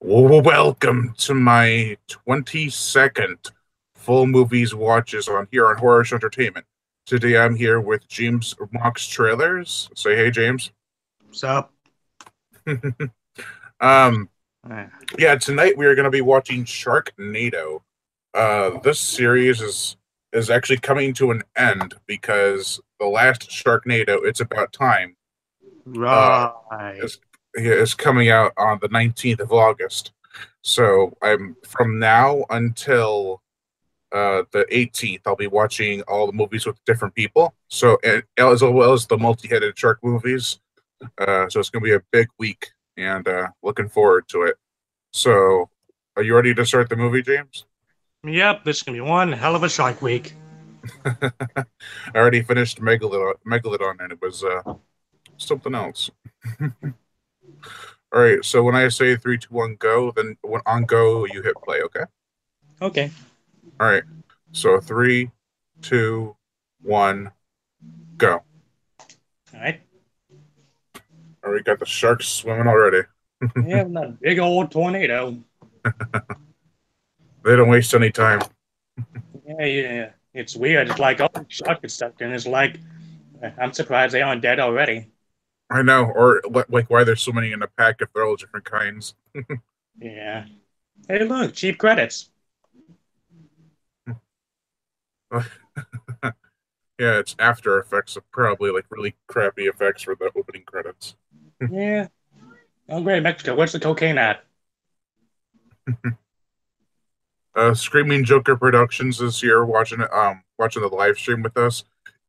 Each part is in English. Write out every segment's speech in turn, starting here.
Welcome to my 22nd full movies watches on here on Horror Show Entertainment. Today I'm here with James Mox Trailers. Say hey, James. What's up? um, Uh, yeah, tonight we are going to be watching Sharknado. This series is actually coming to an end because the last Sharknado, It's About Time, Right. is coming out on the 19th of August. So I'm from now until the 18th. I'll be watching all the movies with different people. So as well as the multi-headed shark movies. So it's gonna be a big week, and looking forward to it. So, are you ready to start the movie, James? Yep, this is gonna be one hell of a Shark Week. I already finished Megalodon, and it was something else. All right. So when I say three, two, one, go, then when on go you hit play. Okay. Okay. All right. So three, two, one, go. All right. Already got the sharks swimming already. Yeah, that big old tornado. They don't waste any time. Yeah. It's weird. It's like, oh, shark is stuck in. It's like, I'm surprised they aren't dead already. I know, or like why they're swimming in a pack if they're all different kinds. Yeah. Hey, look, cheap credits. Yeah, it's After Effects, probably like really crappy effects for the opening credits. Yeah. Oh, great, Mexico. Where's the cocaine at? Screaming Joker Productions is here watching the live stream with us.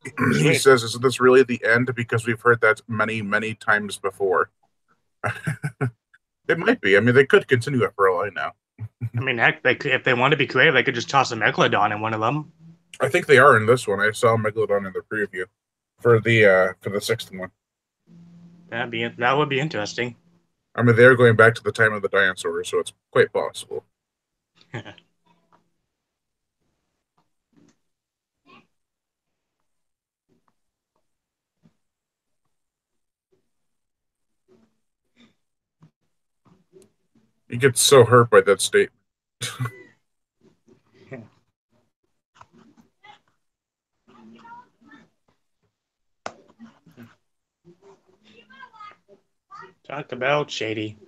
He Sweet. says, "Is this really the end?" Because we've heard that many times before. It might be. I mean, they could continue it for all I know. I mean, heck, if they want to be creative, they could just toss a megalodon in one of them. I think they are in this one. I saw Megalodon in the preview for the sixth one. That would be interesting. I mean, they're going back to the time of the dinosaurs, so it's quite possible. You get so hurt by that statement. Talk about shady.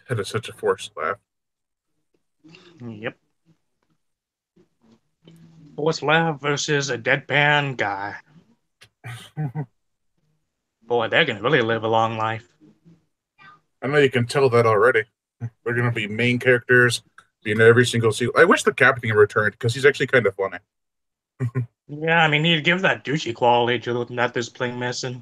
That is such a forced laugh. Yep. Forced laugh versus a deadpan guy. Boy, they're gonna really live a long life. I know you can tell that already. They're going to be main characters in every single sequel. I wish the captain returned because he's actually kind of funny. Yeah, I mean, he'd give that douchey quality to that this playing missing.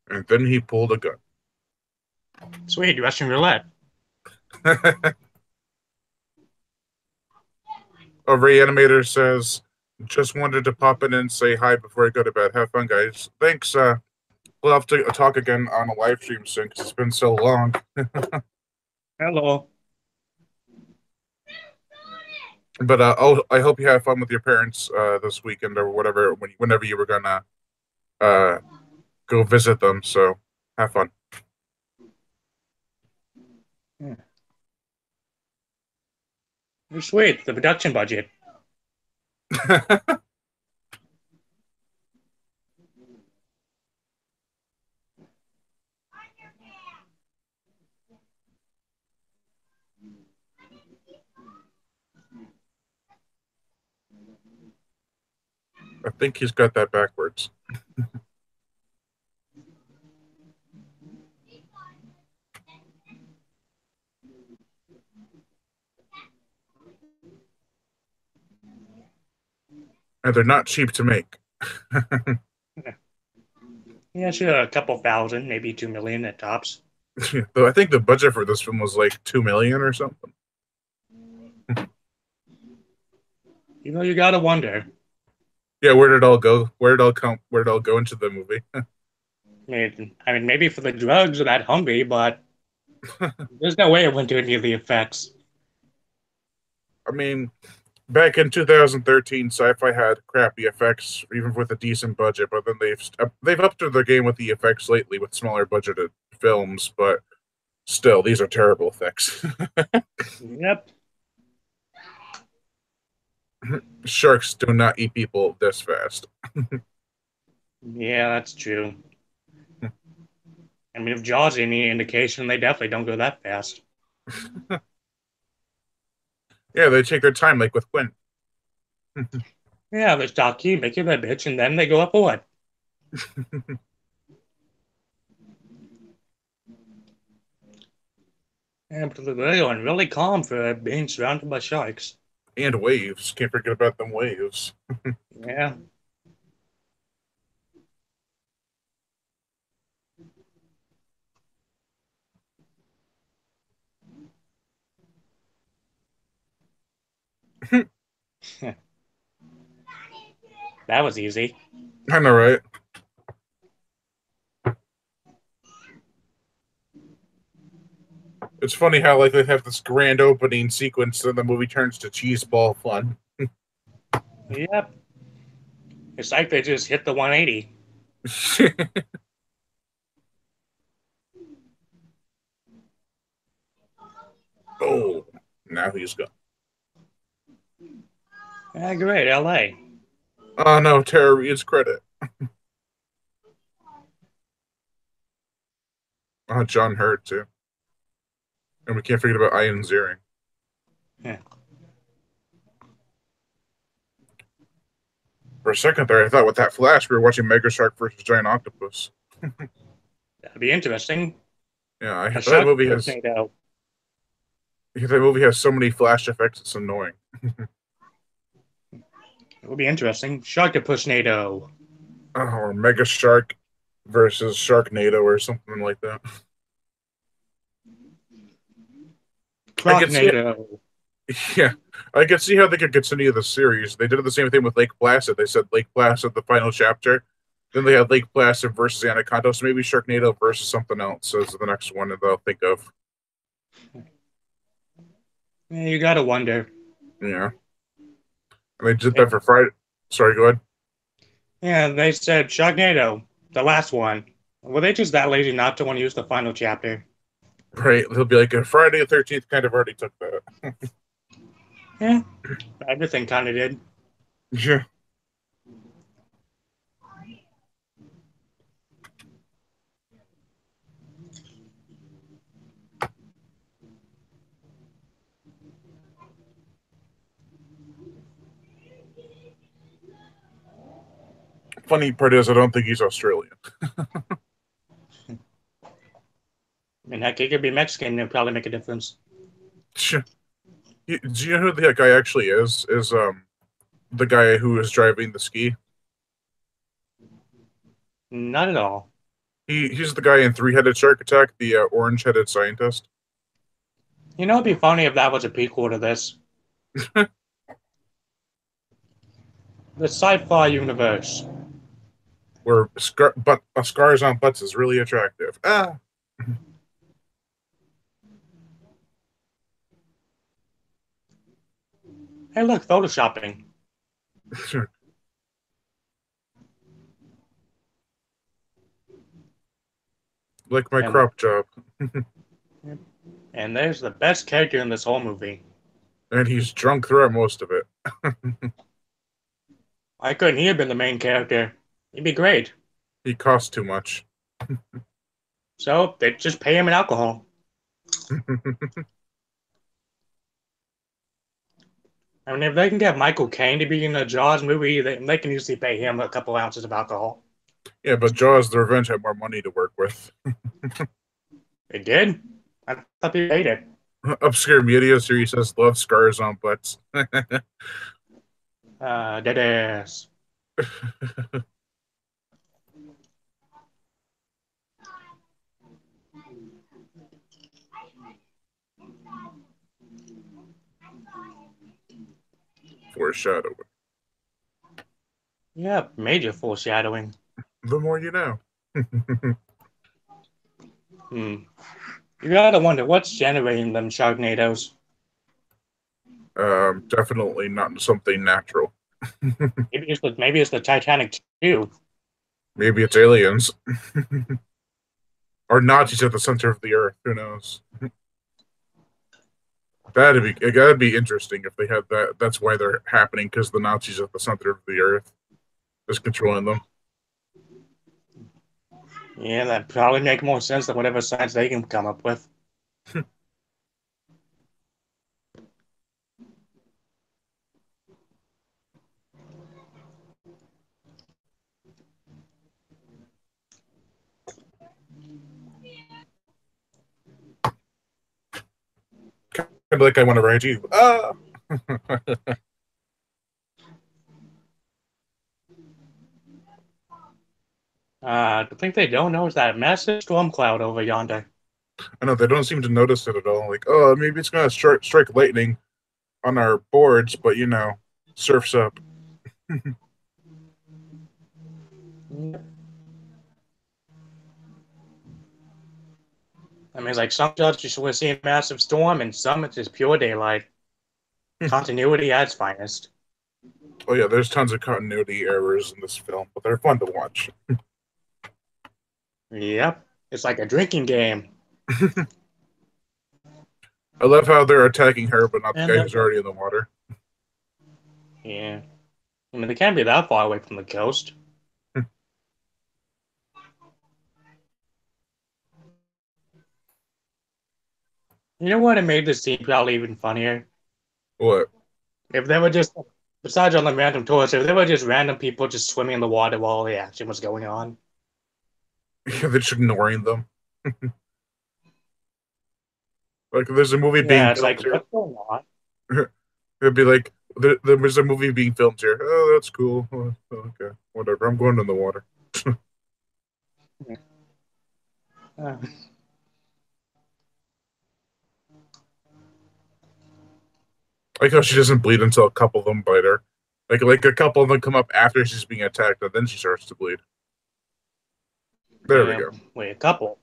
And then he pulled a gun. Sweet, Russian roulette. A reanimator says, "Just wanted to pop in and say hi before I go to bed. Have fun, guys. Thanks. We'll have to talk again on a live stream soon because it's been so long." Hello. But I hope you have fun with your parents this weekend or whatever whenever you were gonna uh, go visit them. So have fun. Yeah. Sweet, the production budget. I think he's got that backwards. And they're not cheap to make. Yeah, sure, a couple thousand, maybe 2 million at tops. Though I think the budget for this film was like 2 million or something. You gotta wonder. Yeah, where did it all go? Where did it all come? Where did it all go into the movie? I mean, maybe for the drugs or that Humvee, but there's no way it went to any of the effects. I mean, back in 2013, sci-fi had crappy effects, even with a decent budget. But then they've upped their game with the effects lately with smaller budgeted films. But still, these are terrible effects. Yep. Sharks do not eat people this fast. Yeah, that's true. I mean, if Jaws is any indication, they definitely don't go that fast. Yeah, they take their time, like with Quint. Yeah, they stalk you, make you that bitch, and then they go up a what? And they're going really calm for being surrounded by sharks. And waves. Can't forget about them waves. Yeah. That was easy. I know, right? It's funny how like they have this grand opening sequence, and the movie turns to cheeseball fun. Yep. It's like they just hit the 180. Oh, now he's gone. Yeah, great, LA. Oh no, Tara Reid's credit. John Hurt too, and we can't forget about Ian Ziering. Yeah. For a second there, I thought with that flash we were watching Mega Shark versus Giant Octopus. That'd be interesting. Yeah, A that shark movie has tornado. that movie has so many flash effects. It's annoying. It would be interesting. Sharktopusnado. Or Mega Shark versus Sharknado or something like that. I could see, Crocnado. yeah, I could see how they could continue the series. They did the same thing with Lake Placid. They said Lake Placid, the final chapter. Then they had Lake Placid versus Anaconda. So maybe Sharknado versus something else is the next one that I'll think of. Yeah, you gotta wonder. Yeah, and they did that for Friday. Sorry, go ahead. Yeah, they said Sharknado, the last one. Were they just that lazy not to want to use the final chapter? Right, they'll be like Friday the 13th. Kind of already took that. Yeah, everything kind of did. Yeah. Funny part is, I don't think he's Australian. I mean, heck, he could be Mexican. It'd probably make a difference. Do you know who the guy actually is? Is the guy who is driving the ski? Not at all. He's the guy in Three-Headed Shark Attack, the orange-headed scientist. You know, it'd be funny if that was a prequel to this. The sci-fi universe. Where scars on butts is really attractive. Ah, Hey, look, photoshopping. like my And crop job. and there's the best character in this whole movie. And he's drunk throughout most of it. Why couldn't he have been the main character? He'd be great. He costs too much. So they just pay him in alcohol. I mean, if they can get Michael Caine to be in a Jaws movie, they can easily pay him a couple ounces of alcohol. Yeah, but Jaws the Revenge had more money to work with. They did? I thought they paid it. Obscure media series says love scars on butts. Dead ass. Foreshadowing. Yeah, major foreshadowing. The more you know. Hmm. You gotta wonder what's generating them Sharknadoes. Definitely not something natural. Maybe it's the Titanic too. Maybe it's aliens or Nazis at the center of the earth. Who knows? That'd be interesting if they had that. That's why they're happening because the Nazis at the center of the earth is controlling them. Yeah, that probably make more sense than whatever science they can come up with. Kind of like I want to ride you. Ah. The thing they don't know is that massive storm cloud over yonder. I know they don't seem to notice it at all. Like, oh, maybe it's gonna strike lightning on our boards, but surfs up. I mean, it's like some jobs you should see a massive storm, and some it's just pure daylight. Continuity at its finest. Oh yeah, there's tons of continuity errors in this film, but they're fun to watch. Yep, it's like a drinking game. I love how they're attacking her, but not the And guy who's already in the water. yeah, I mean, they can't be that far away from the coast. You know what? It made this scene probably even funnier. What? If they were just, besides all the random tourists, if they were just random people just swimming in the water while all the action was going on. They're just ignoring them. Like, there's a movie being Yeah, it's filmed like, here. what's going on? It'd be like, there's a movie being filmed here. Oh, that's cool. Oh, okay, whatever. I'm going in the water. Uh, Like how she doesn't bleed until a couple of them bite her. Like a couple of them come up after she's being attacked, and then she starts to bleed. There we yeah, go. wait, a couple.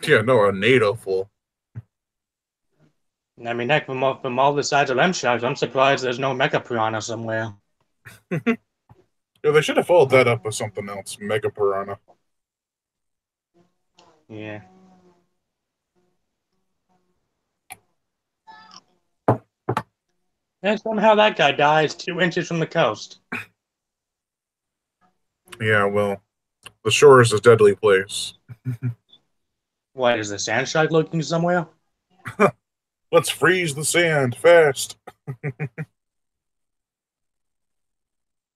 Yeah, no, a NATO full. I mean, heck, from all the sides of them sharks, I'm surprised there's no mecha piranha somewhere. Yeah, they should have followed that up with something else. Mega Piranha. Yeah. And somehow that guy dies 2 inches from the coast. Yeah, well, the shore is a deadly place. What, is the sand shark looking somewhere? Let's freeze the sand fast.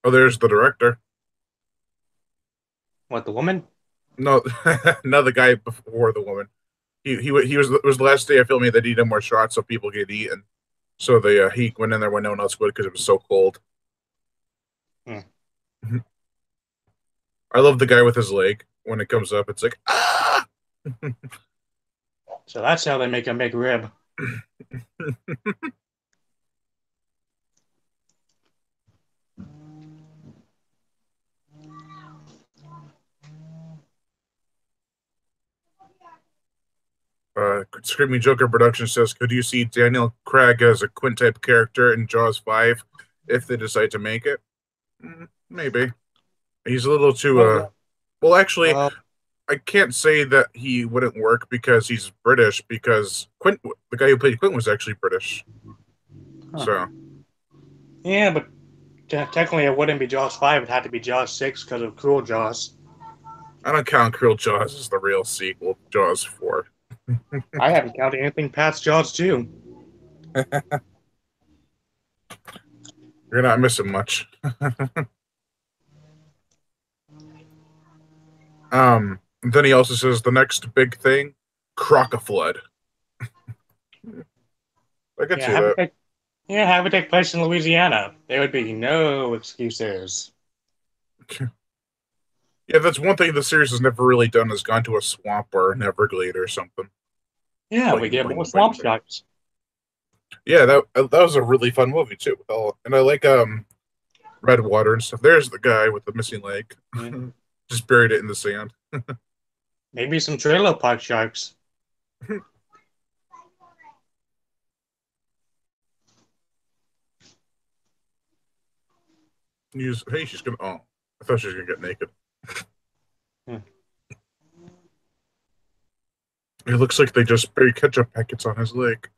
Oh, there's the director. What, the woman? No, no, the guy before the woman. He was it was the last day of filming. They needed more shots so people get eaten. So he went in there when no one else would because it was so cold. Hmm. I love the guy with his leg when it comes up. It's like ah. So that's how they make a McRib. Screaming Joker production says, could you see Daniel Craig as a Quint type character in Jaws 5 if they decide to make it? Maybe. He's a little too Well, well actually well, I can't say that he wouldn't work because he's British because Quint the guy who played Quint was actually British. huh. So Yeah, but technically it wouldn't be Jaws 5. It had to be Jaws 6 because of Cruel Jaws. I don't count Cruel Jaws as the real sequel, Jaws 4. I haven't counted anything past Jaws 2. You're not missing much. Then he also says the next big thing, Crocoflood. I could Yeah, see have it that. take, yeah, have it take place in Louisiana. There would be no excuses. Yeah, that's one thing the series has never really done is gone to a swamp or an Everglade or something. Yeah, we Boing, get more boing, boing, swamp boing. sharks. Yeah, that was a really fun movie too. And I like Redwater and stuff. There's the guy with the missing leg. Yeah. Just buried it in the sand. Maybe some trailer park sharks. Hey, she's gonna. Oh, I thought she was gonna get naked. Hmm. It looks like they just sprayed ketchup packets on his leg.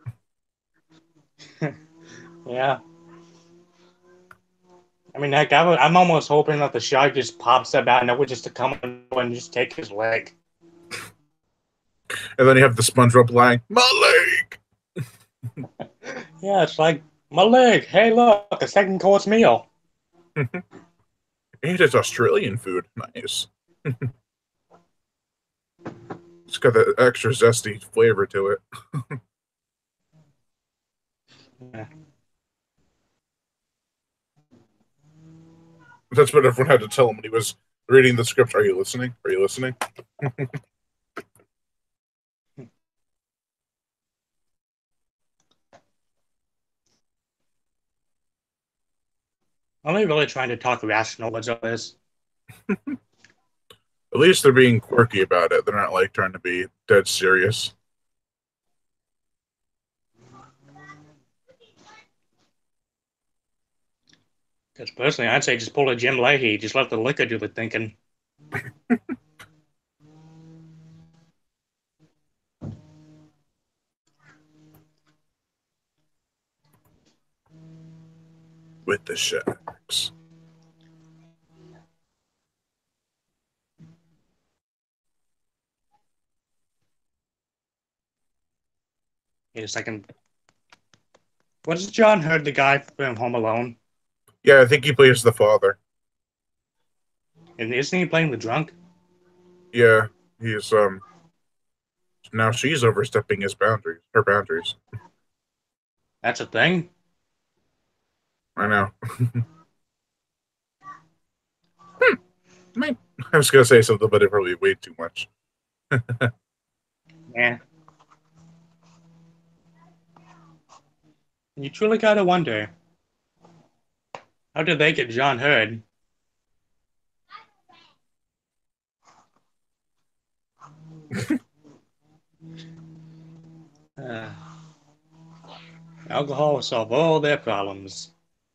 Yeah. I mean, heck, I'm almost hoping that the shark just pops up out of nowhere just to come on and just take his leg. And then you have the SpongeBob line, "My Yeah, it's like, my leg. Hey, look, a second course meal. leg." And it's Australian food. Nice. It's got that extra zesty flavor to it. Yeah. That's what everyone had to tell him when he was reading the script. Are you listening? Are you listening? Only really trying to talk rational as all this. At least they're being quirky about it. They're not like trying to be dead serious. Because personally, I'd say just pull a Jim Leahy, just let the liquor do the thinking. With the sharks. Wait a second. What is John Hurt, the guy from Home Alone? Yeah, I think he plays the father. And isn't he playing the drunk? Yeah, he's now she's overstepping her boundaries. That's a thing. I know. I was gonna say something, but it probably way too much. Yeah. You truly gotta wonder, how did they get John Hurt? Uh, alcohol will solve all their problems.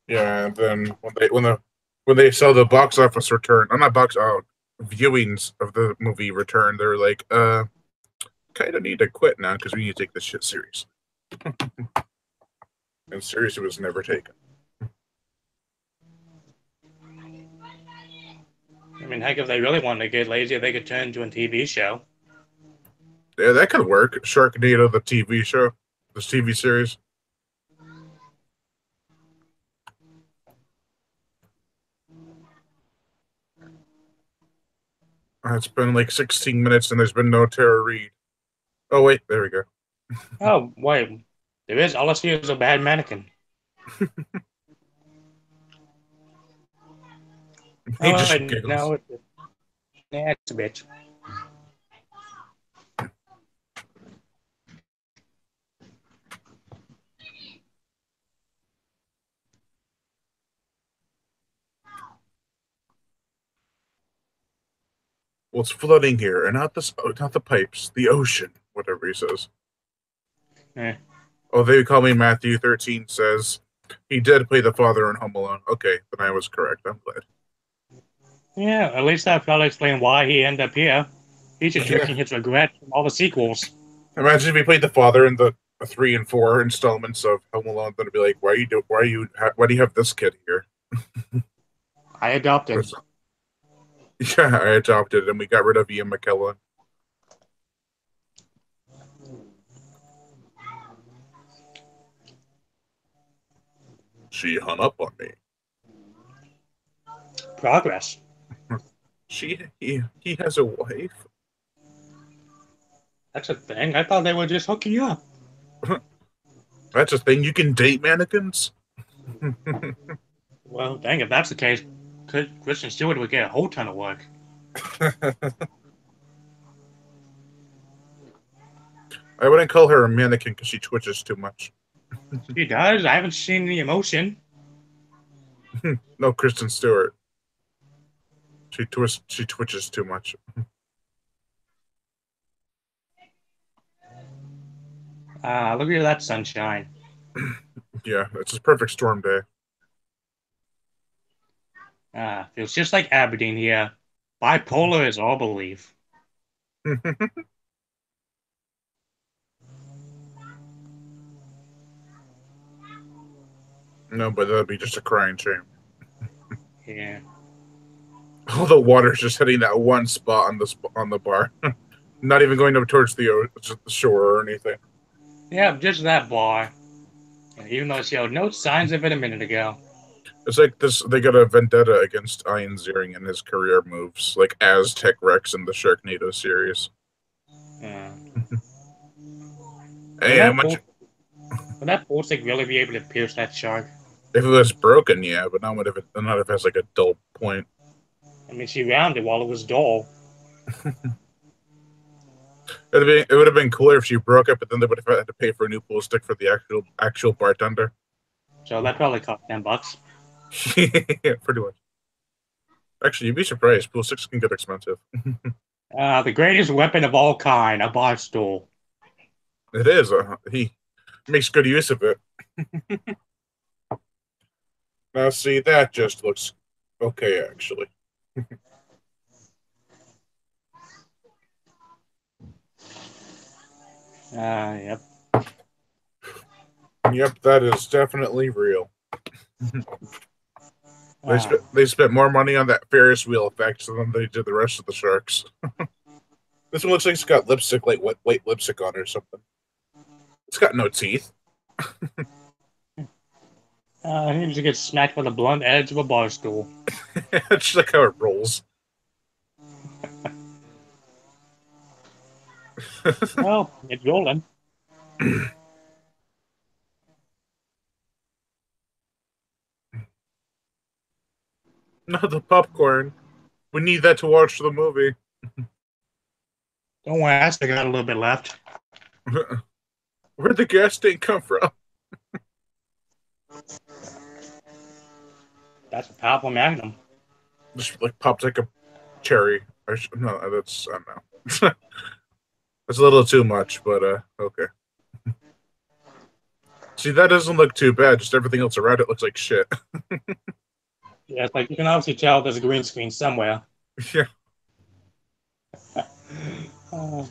Yeah, and then when they saw the box office return, I'm not box out viewings of the movie return, they're like, kind of need to quit now because we need to take this shit serious. And seriously was never taken. I mean, heck, if they really wanted to get lazy, they could turn into a TV show. Yeah, that could work. Sharknado, the TV show, this TV series. It's been like 16 minutes and there's been no Tara Reid. Oh wait, there we go. Oh, wait. There is. All I see is a bad mannequin. He Oh, just wait, giggles. no. Yeah, it's a bitch. Well, it's flooding here, and not the pipes, the ocean, whatever he says. Eh. Oh, they call me Matthew 13 says he did play the father in Home Alone. Okay, then I was correct. I'm glad. Yeah, at least that probably explain why he ended up here. He's just Yeah. drinking his regret from all the sequels. Imagine if he played the father in the 3 and 4 installments of Home Alone, then it'd be like, why do you have this kid here? I adopted. Yeah, I adopted and we got rid of Ian McKellen. She hung up on me. Progress. He has a wife. That's a thing. I thought they were just hooking you up. That's a thing. You can date mannequins. Well, dang, if that's the case, Kristen Stewart would get a whole ton of work. I wouldn't call her a mannequin because she twitches too much. She does. I haven't seen any emotion. No, Kristen Stewart. She twitches too much. Look at that sunshine. Yeah, it's a perfect storm day. Feels just like Aberdeen here. Bipolar is all belief. No, but that'd be just a crying shame. Yeah. All the water's just hitting that one spot on the bar, not even going up towards the shore or anything. Yeah, just that bar. And even though it showed no signs of it a minute ago. It's like this. They got a vendetta against Ian Ziering and his career moves, like Aztec Rex in the Sharknado series. Yeah. Will And that much pool, will that pool stick really be able to pierce that shark? if it was broken, yeah, but not if it has like a dull point. I mean, she rounded it while it was dull. It would have been cooler if she broke it, but then they would have had to pay for a new pool stick for the actual bartender. So that probably cost $10. Yeah, pretty much. Actually, you'd be surprised. Pool sticks can get expensive. The greatest weapon of all kind, a bar stool. It is. He makes good use of it. Now, see, that just looks okay, actually. Yep. Yep, that is definitely real. Uh, They spent more money on that Ferris wheel effect than they did the rest of the sharks. This one looks like it's got lipstick, like white lipstick on it or something. It's got no teeth. he just gets smacked with the blunt edge of a bar stool. It's just like how it rolls. Well, it's rolling. Not the popcorn. We need that to watch the movie. Don't worry, I still got a little bit left. Where'd the gas tank come from? That's a powerful magnum. Just like popped like a cherry. No, that's I don't know. That's a little too much, but okay. See, that doesn't look too bad. Just everything else around it looks like shit. Yeah, it's like you can obviously tell there's a green screen somewhere. Yeah. Uh,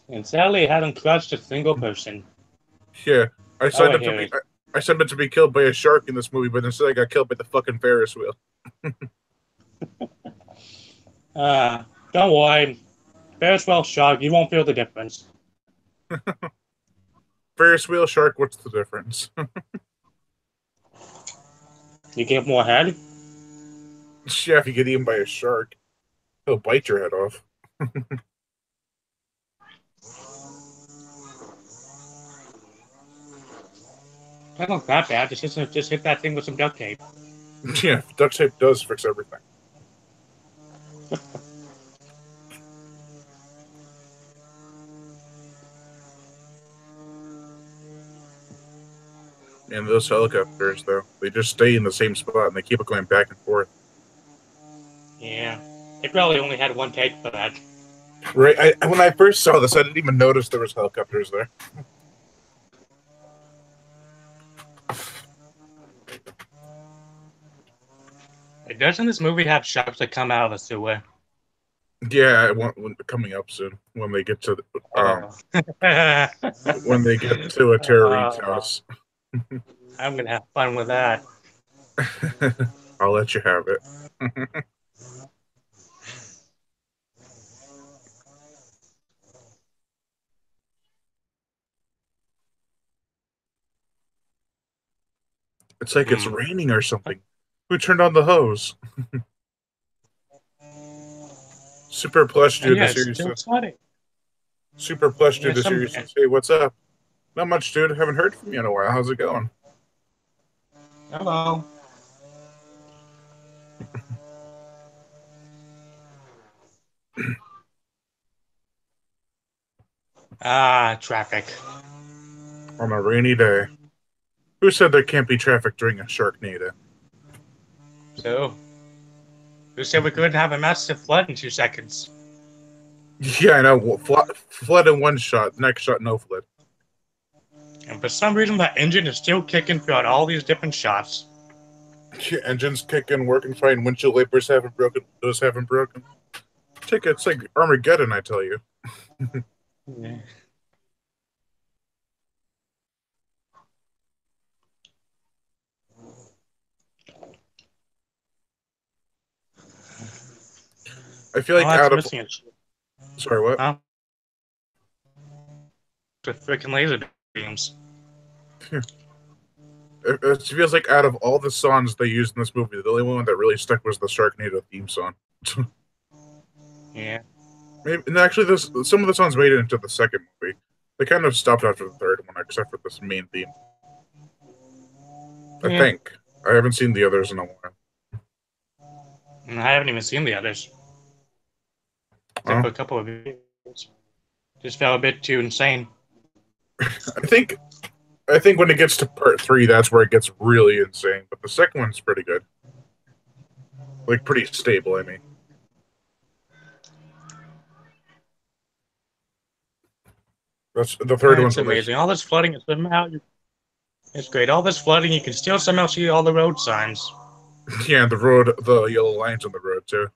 and sadly, it hadn't crushed a single person. Yeah. I Oh, signed wait, up to here be it I signed up to be killed by a shark in this movie, but instead I got killed by the fucking Ferris wheel. is. Don't worry. Ferris wheel shark, you won't feel the difference. Ferris wheel shark, what's the difference? You get more head. Yeah, if you get eaten by a shark, he'll bite your head off. That not that bad. Just hit that thing with some duct tape. Yeah, duct tape does fix everything. And those helicopters, though, they just stay in the same spot and they keep it going back and forth. Yeah. They probably only had one take for that. Right. When I first saw this, I didn't even notice there was helicopters there. Doesn't this movie have sharks that come out of the sewer? Yeah, coming up soon when they get to Oh. when they get to a Terror's Uh, house. I'm gonna have fun with that. I'll let you have it. It's like it's Hmm. raining or something. Who turned on the hose? Super plush And dude. yeah, The it's series still says. sunny. Super plush Yeah, dude. The some. series says, "Hey, what's up? Not much, dude. Haven't heard from you in a while. How's it going?" Hello. Traffic. On a rainy day. Who said there can't be traffic during a Sharknado? So, who said we couldn't have a massive flood in 2 seconds? Yeah, I know. Flood in one shot. Next shot, no flood. And for some reason, that engine is still kicking throughout all these different shots. Engines kicking, working fine. Windshield wipers haven't broken. Those haven't broken. It's like Armageddon, I tell you. Yeah. I feel All like that's out of missing is sorry, what? huh? The freaking laser beams. It feels like out of all the songs they used in this movie, the only one that really stuck was the Sharknado theme song. Yeah. Maybe, and actually, this some of the songs made it into the second movie. They kind of stopped after the third one, except for this main theme. I Yeah. think I haven't seen the others in a while. And I haven't even seen the others, except Well, for a couple of videos. Just felt a bit too insane. I think I think when it gets to part three, that's where it gets really insane. But the second one's pretty good, like pretty stable. I mean, that's the third one's It's when they amazing. All this flooding is somehow it's great. All this flooding, you can still somehow see all the road signs. yeah, the road, the yellow lines on the road too.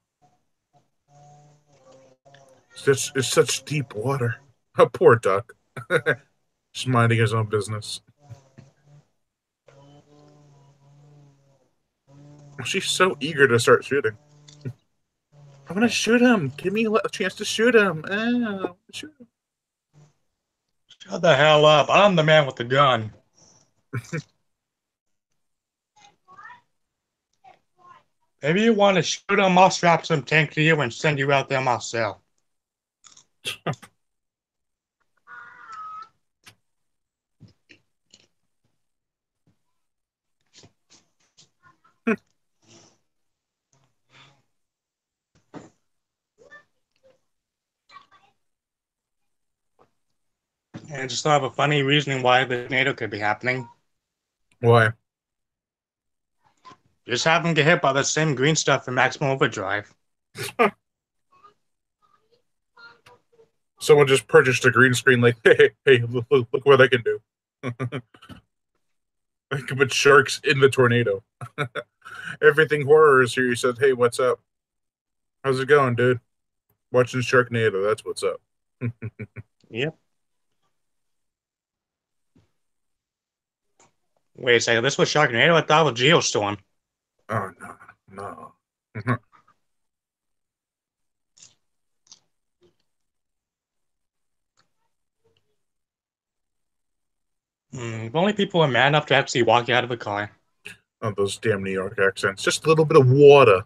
It's such deep water. A poor duck, just minding his own business. She's so eager to start shooting. I want to shoot him. Give me a chance to shoot him. Shoot him. Shut the hell up! I'm the man with the gun. Maybe you want to shoot him, I'll strap some tank to you and send you out there myself. And I just thought of a funny reasoning why the tornado could be happening. Why? Just have him get hit by the same green stuff in Maximum Overdrive. Someone just purchased a green screen. Like, hey, look what I can do. I can put sharks in the tornado. Everything horror is here. You said, hey, what's up? How's it going, dude? Watching Sharknado. That's what's up. Yep. Wait a second, this was Sharknado? I thought it was Geostorm. Oh no, no. If only people were man enough to actually walk out of the car. Oh, those damn New York accents. Just a little bit of water.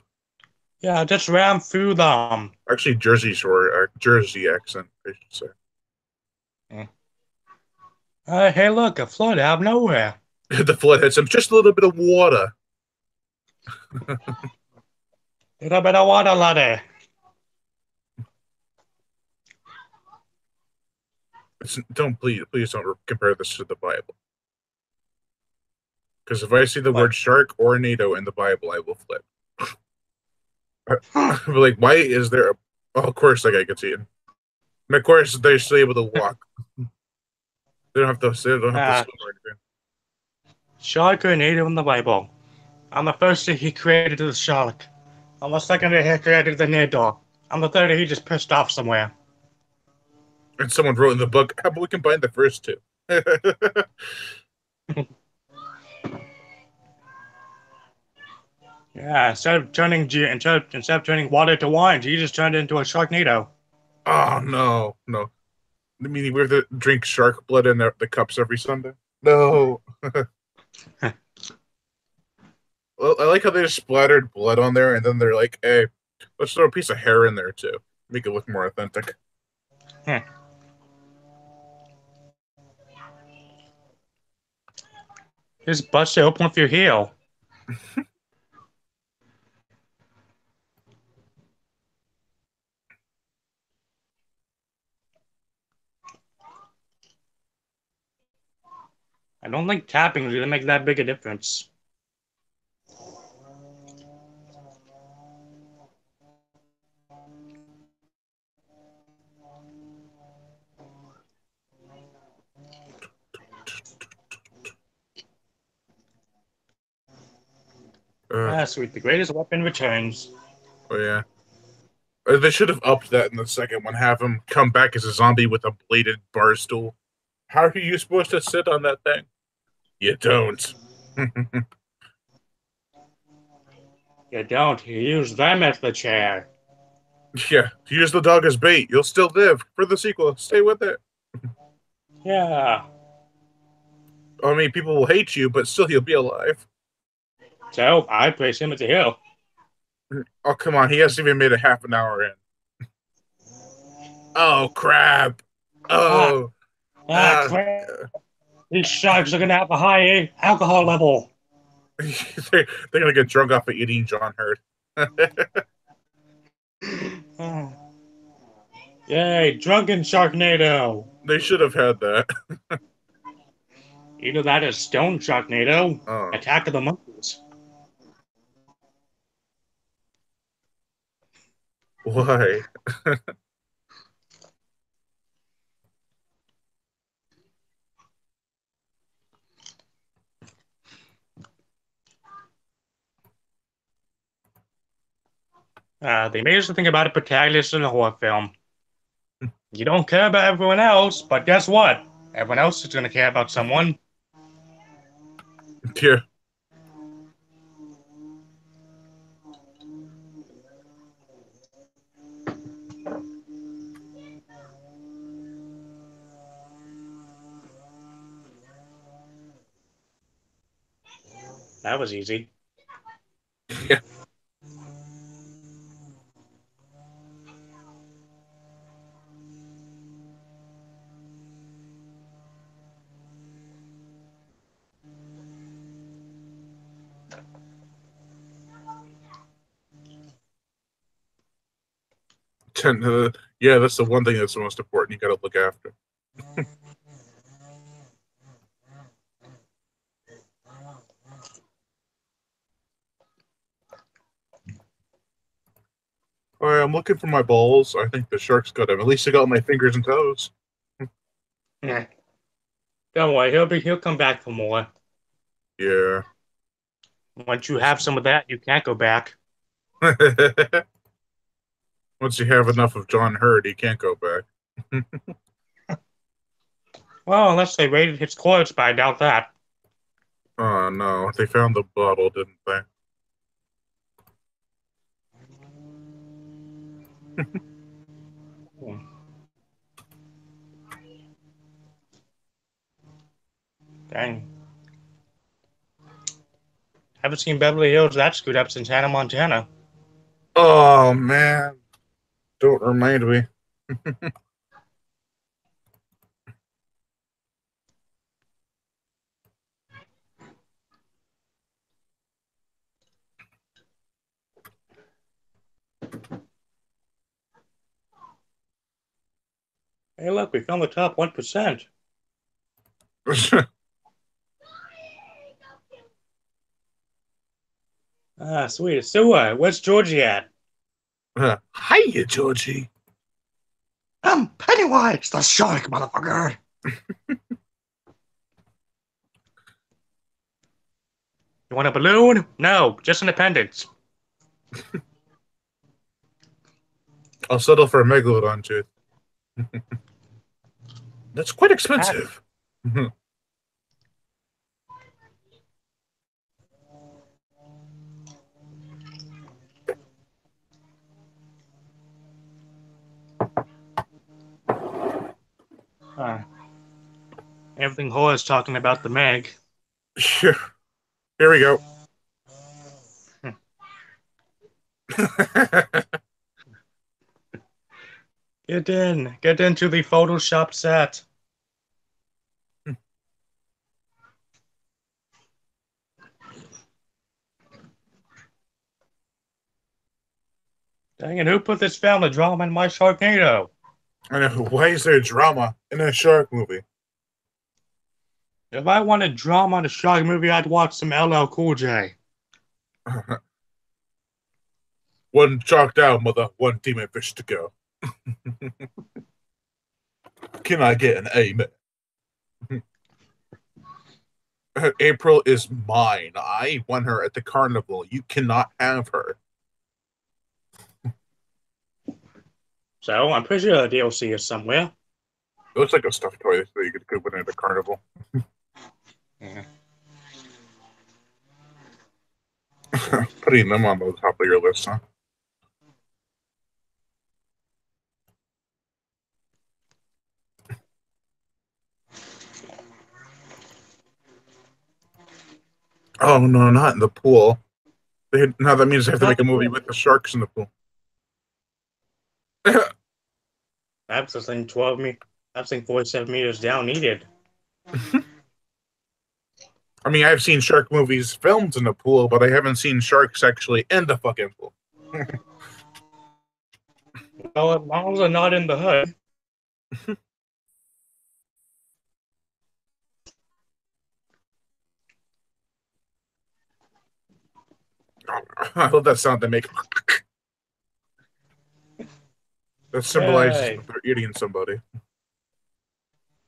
Yeah, just ram through them. Actually, Jersey Shore, Jersey accent, I should Yeah. Hey, look, a flood out of nowhere. say. The flood had some, just a little bit of water. Little bit of water, laddie. Don't please don't compare this to the Bible. Because if I see the word What? shark or NATO in the Bible, I will flip. Huh. But like, why is there a? Oh, of course, that guy gets eaten. And of course, they're still able to walk. They don't have to. They don't have to Uh, swim or anything. Sharknado in the Bible. On the first day he created the shark. On the second day he created the needle. On the third day he just pissed off somewhere. And someone wrote in the book, "How about we combine the first two?" Yeah, instead of turning water to wine, Jesus turned it into a Sharknado. Oh no, no. Meaning we have to drink shark blood in the cups every Sunday. No. Well, I like how they just splattered blood on there, and then they're like, "Hey, let's throw a piece of hair in there too, make it look more authentic." Just bust it open with your heel. I don't think tapping really makes that big a difference. Uh, Ah, sweet. The greatest weapon returns. oh yeah. They should have upped that in the second one. Have him come back as a zombie with a bladed bar stool. How are you supposed to sit on that thing? You don't. You don't. You use them as the chair. Yeah, use the dog as bait. You'll still live for the sequel. Stay with it. Yeah. I mean, people will hate you, but still, you'll be alive. So I place him at the hill. Oh, come on. He hasn't even made a half an hour in. Oh, crap. Ah, Oh, uh, crap. These sharks are gonna have a high alcohol level. they're going to get drunk off of eating John Hurt. Ah. Yay, drunken Sharknado. They should have had that. Either that or Stone Sharknado. Oh, Attack of the Monkeys. why? They made us think about a protagonist in a horror film. You don't care about everyone else, but guess what? Everyone else is gonna care about someone. Yeah. That was easy. Yeah. Yeah, that's the one thing that's the most important. You got to look after. All right, I'm looking for my balls. I think the shark's got them. At least I got my fingers and toes. Yeah. Don't worry, he'll come back for more. Yeah. Once you have some of that, you can't go back. Once you have enough of John Hurt, he can't go back. Well, unless they raided his corpse, but I doubt that. Oh no, they found the bottle, didn't they? Dang. Haven't seen Beverly Hills that screwed up since Hannah Montana. Oh man, don't remind me. Hey, look, we found the top 1%. Ah, sweet. So, where's Georgie at? Hiya, Georgie. I'm Pennywise, the shark, motherfucker. You want a balloon? No, just independence. I'll settle for a megalodon tooth. That's quite Ah, expensive. ah. Everything horror's talking about the Meg. Here we go. Get into the Photoshop set. Dang it, who put this family drama in my Sharknado? I know. Why is there drama in a shark movie? If I wanted drama in a shark movie, I'd watch some LL Cool J. One shark down, mother. One demon fish to go. Can I get an amen? April is mine. I won her at the carnival. You cannot have her. So I'm pretty sure the DLC is somewhere. It looks like a stuffed toy that you could win at the carnival. Yeah. Putting them on the top of your list, huh? Oh no, not in the pool. Now that means they have to Not make a the movie pool. with the sharks in the pool. That's the thing 12 me. That's the thing 47 meters down needed. I mean, I've seen shark movies filmed in the pool, but I haven't seen sharks actually in the fucking pool. Well, as long as they're not in the hood. I love that sound they make. That symbolizes Yay. that they're eating somebody.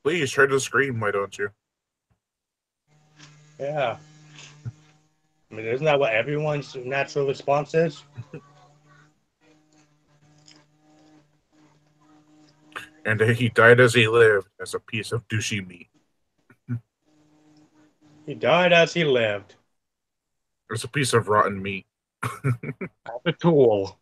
Please try to scream, why don't you? Yeah. I mean, isn't that what everyone's natural response is? And he died as he lived, as a piece of douchey meat. He died as he lived. As a piece of rotten meat. As a tool.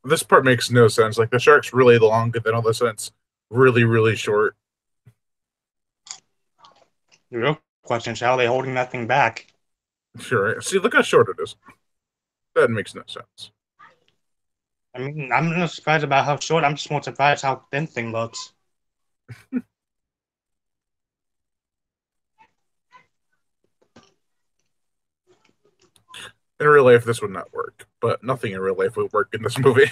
This part makes no sense. Like, the shark's really long, and then all of a sudden it's really, really short. The real question is how are they holding that thing back? Sure. See, look how short it is. That makes no sense. I mean, I'm not surprised about how short. I'm just more surprised how thin thing looks. In real life, this would not work, but nothing in real life would work in this movie.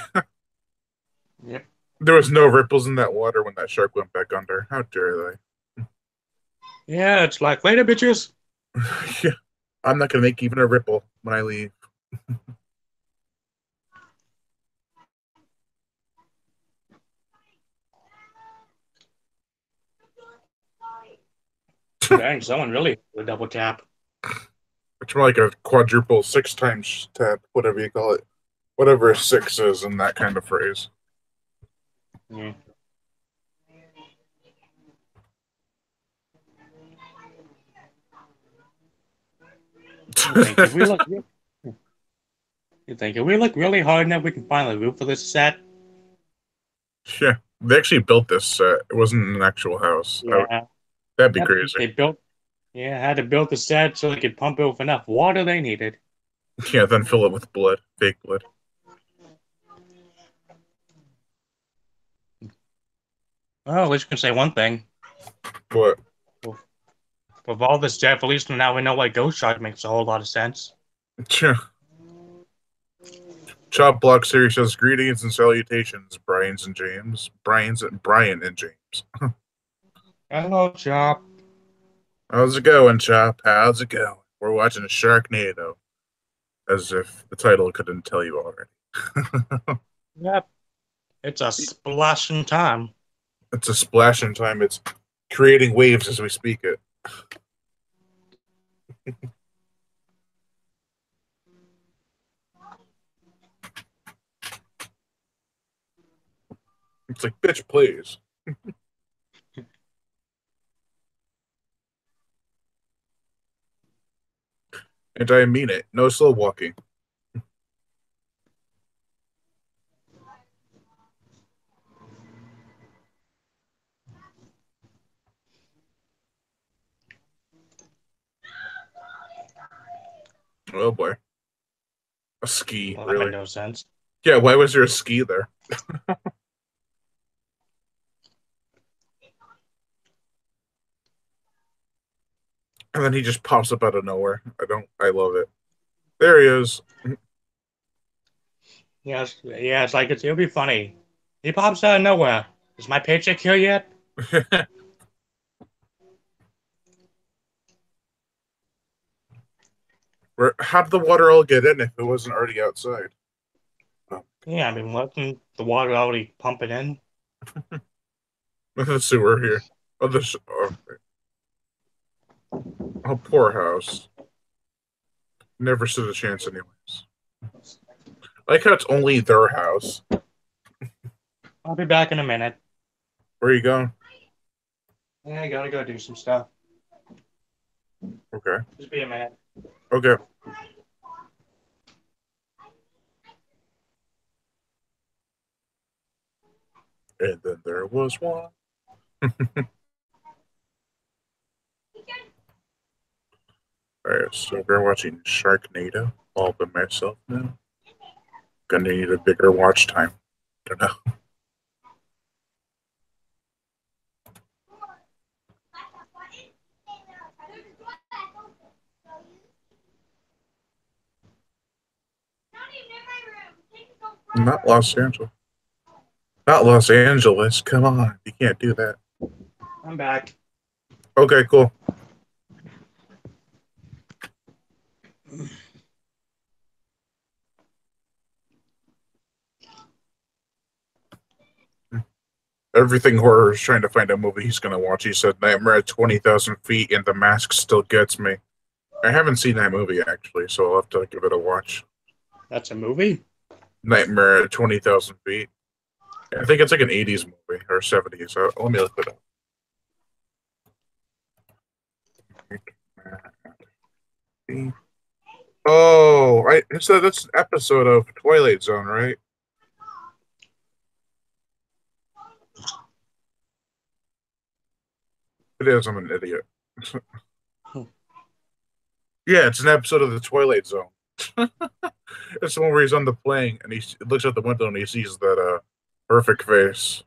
Yep. There was no ripples in that water when that shark went back under. How dare Yeah, it's like later, bitches. they? Yeah. I'm not going to make even a ripple when I leave. Dang, someone really a double tap. It's more like a quadruple six times tap, whatever you call it. Whatever six is in that kind of phrase. Yeah. You think if we look, you think if we look really hard enough, we can find the roof for this set? Yeah. They actually built this set. It wasn't an actual house. Yeah. That'd be Yep. crazy. They built. Yeah, had to build the set so they could pump it with enough water they needed. Yeah, then fill it with blood. Fake blood. Well, at least you can say one thing. What? With, with all this death, at least now we know why Ghost Shark makes a whole lot of sense. Chop Block series says greetings and salutations, Brian's and James. Brian and James. Hello, Chop. How's it going, Chop? How's it going? We're watching Sharknado. As if the title couldn't tell you already. Yep. It's a splashing time. It's a splash in time. It's creating waves as we speak it. It's like, bitch, please. And I mean it. No slow walking. Oh boy. A ski, Well, that made really? no sense. Yeah, why was there a ski there? And then he just pops up out of nowhere. I love it. There he is. Yes, yeah, it's like it'll be funny. He pops out of nowhere. Is my paycheck here yet? How did the water all get in if it wasn't already outside? Oh. Yeah, I mean, wasn't the water already pumping in? The sewer here. Oh, okay. Oh, poor house. Never stood a chance, anyways. I like how it's only their house. I'll be back in a minute. Where are you going? Yeah, I gotta go do some stuff. Okay. Just be a minute. Okay. And then there was one. Alright, so we're watching Sharknado all by myself now. Gonna need a bigger watch time. Don't know. Not Los Angeles. Not Los Angeles. Come on. You can't do that. I'm back. Okay, cool. Everything horror is trying to find a movie he's gonna watch. He said Nightmare at 20,000 feet and The Mask still gets me. I haven't seen that movie actually, so I'll have to give it a watch. That's a movie? Nightmare at 20,000 feet. I think it's like an 80s movie or 70s. Let me look it up. Oh, so that's an episode of Twilight Zone, right? It is. I'm an idiot. Yeah, it's an episode of the Twilight Zone. It's the one where he's on the plane and he looks out the window and he sees that perfect face.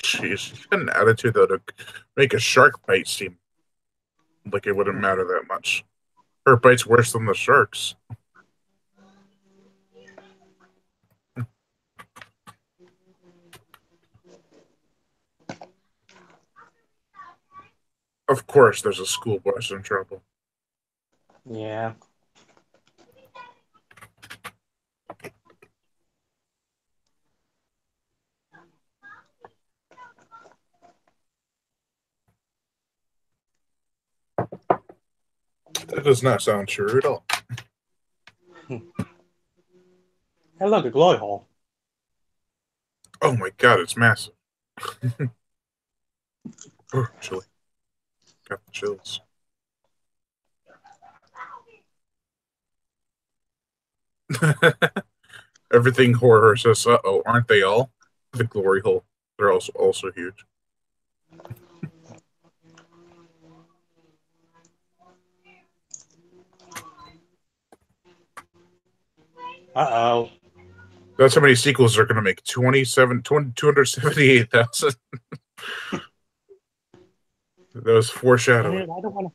Jeez, he's got an attitude that would make a shark bite seem like it wouldn't matter that much. Her bite's worse than the sharks. Of course, there's a school bus in trouble. Yeah. That does not sound true at all. Hey, look, a glory hole. Oh my god, it's massive. Oh, chilly. Got the chills. Everything horror says, "Uh oh, aren't they all?" The glory hole. They're also huge. Uh-oh. That's how many sequels they're going to make. 278,000. That was Dang foreshadowing. it, I don't want to.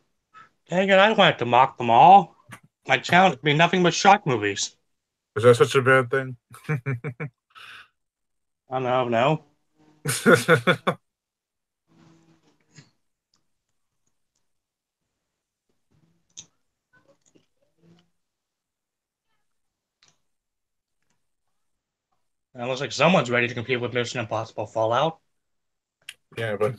Dang it, I don't want to mock them all. My channel would be nothing but shark movies. Is that such a bad thing? I don't know. It looks like someone's ready to compete with Mission Impossible Fallout. Yeah, but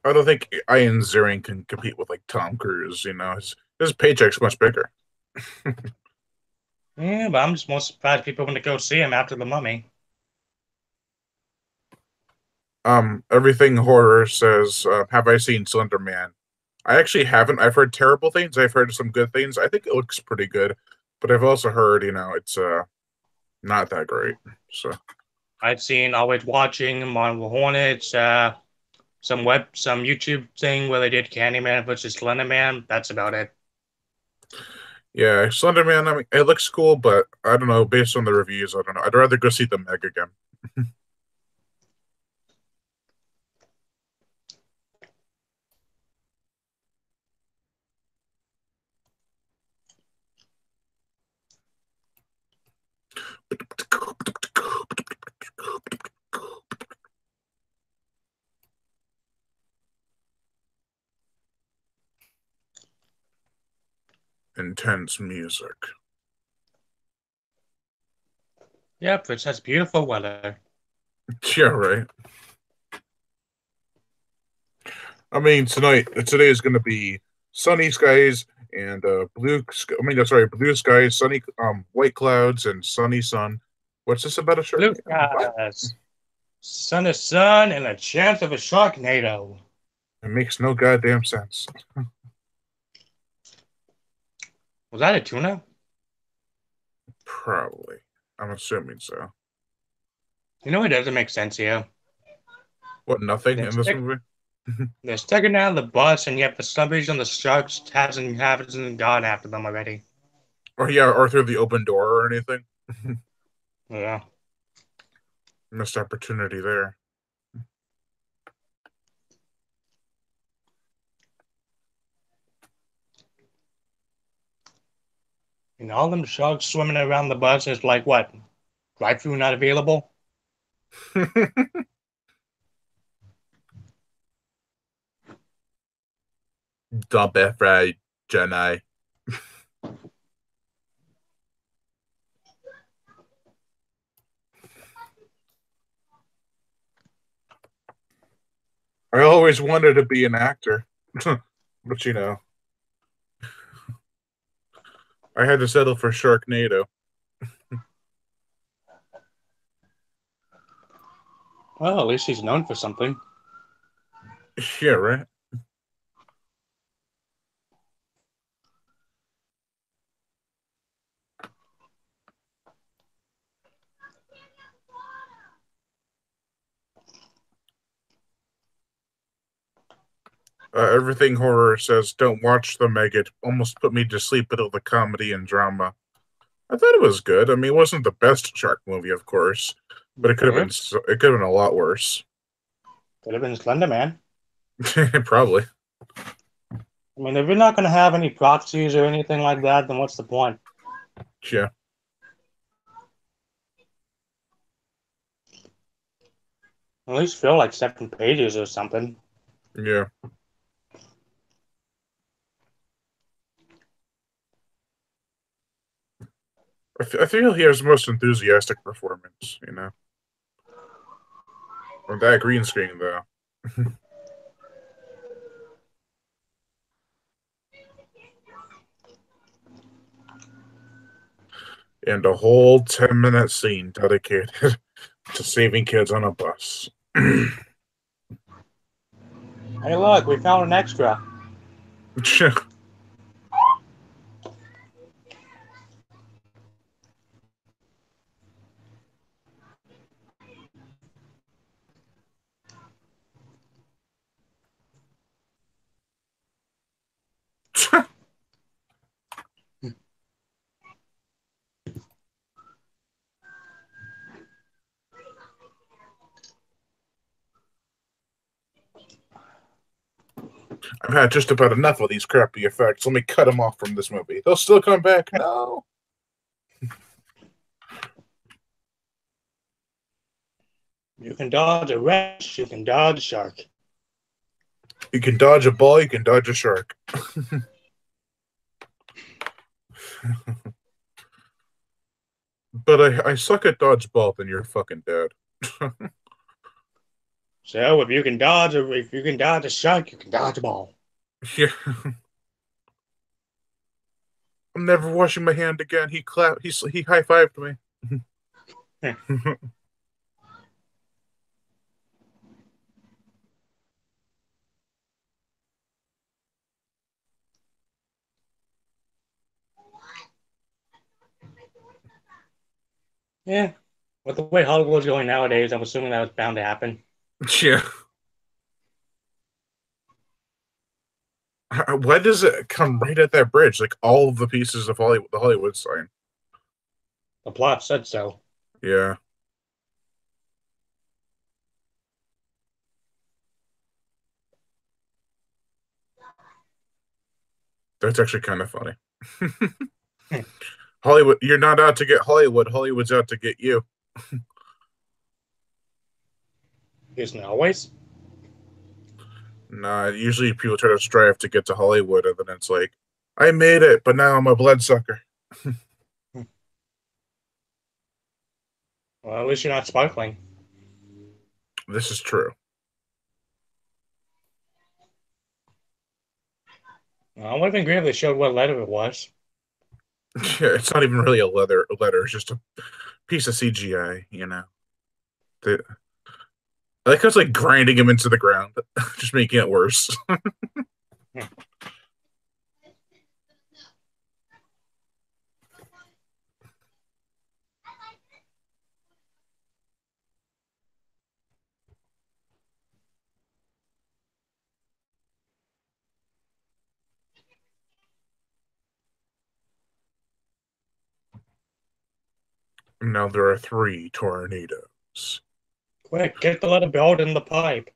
I don't think Ian Ziering can compete with like Tom Cruise. His paycheck's much bigger. Yeah, but I'm just most surprised people want to go see him after The Mummy. Everything horror says, "Have I seen Slender Man?" I actually haven't. I've heard terrible things. I've heard some good things. I think it looks pretty good, but I've also heard, it's not that great. So I've seen Always Watching, Marvel Hornets, some YouTube thing where they did Candyman versus Slender Man. That's about it. yeah, Slender Man. I mean, it looks cool, but I don't know. Based on the reviews, I don't know. I'd rather go see the Meg again. Intense music. Yep, it says beautiful weather. Yeah, right. I mean, today is going to be sunny skies and I mean, sorry, blue skies, sunny, white clouds, and sunny sun. What's this about a Blue Sharknado? What? skies, sun is sun, and a chance of a Sharknado. It makes no goddamn sense. Was that a tuna? Probably. I'm assuming so. You know, it doesn't make sense here. What? Nothing They're, in this stick, movie? they're sticking out of the bus, and yet for some reason the sharks hasn't gone after them already. Or yeah, or through the open door or anything. Yeah. Missed opportunity there. And all them sharks swimming around the bus is like what? Drive-through not available? Dump F right, Jedi. I always wanted to be an actor, but I had to settle for Sharknado. Well, at least he's known for something. Yeah, right. Everything horror says don't watch them. It almost put me to sleep with all the comedy and drama. I thought it was good. I mean, it wasn't the best shark movie, of course, but it could have been. Mhm. It could have been a lot worse. Could have been Slender Man. Probably. I mean, if you're not going to have any proxies or anything like that, then what's the point? Yeah. At least fill like 7 pages or something. Yeah. I feel he has the most enthusiastic performance. Or that green screen though. And a whole 10-minute scene dedicated to saving kids on a bus. Hey, look, we found an extra. I've had just about enough of these crappy effects. Let me cut them off from this movie. They'll still come back. No. You can dodge a wrench, you can dodge a shark. You can dodge a ball, you can dodge a shark. But I suck at dodgeball, then you're fucking dead. So if you can dodge a shark, you can dodge a ball. Yeah. I'm never washing my hand again. He clapped. He high fived me. Yeah. With the way Hollywood's going nowadays, I'm assuming that was bound to happen. Yeah. Why does it come right at that bridge? Like all of the pieces of Hollywood, the Hollywood sign. The plot said so. Yeah, that's actually kind of funny. Hollywood, you're not out to get Hollywood. Hollywood's out to get you. Isn't always. Nah, usually people try to strive to get to Hollywood, and then it's like, I made it, but now I'm a bloodsucker. Well, at least you're not sparkling. This is true. I would have been great if they showed what letter it was. Yeah, it's not even really a letter. It's just a piece of CGI. The, I like how it's like grinding him into the ground, just making it worse. Hmm. Now there are three tornadoes. Quick, get the letter build in the pipe.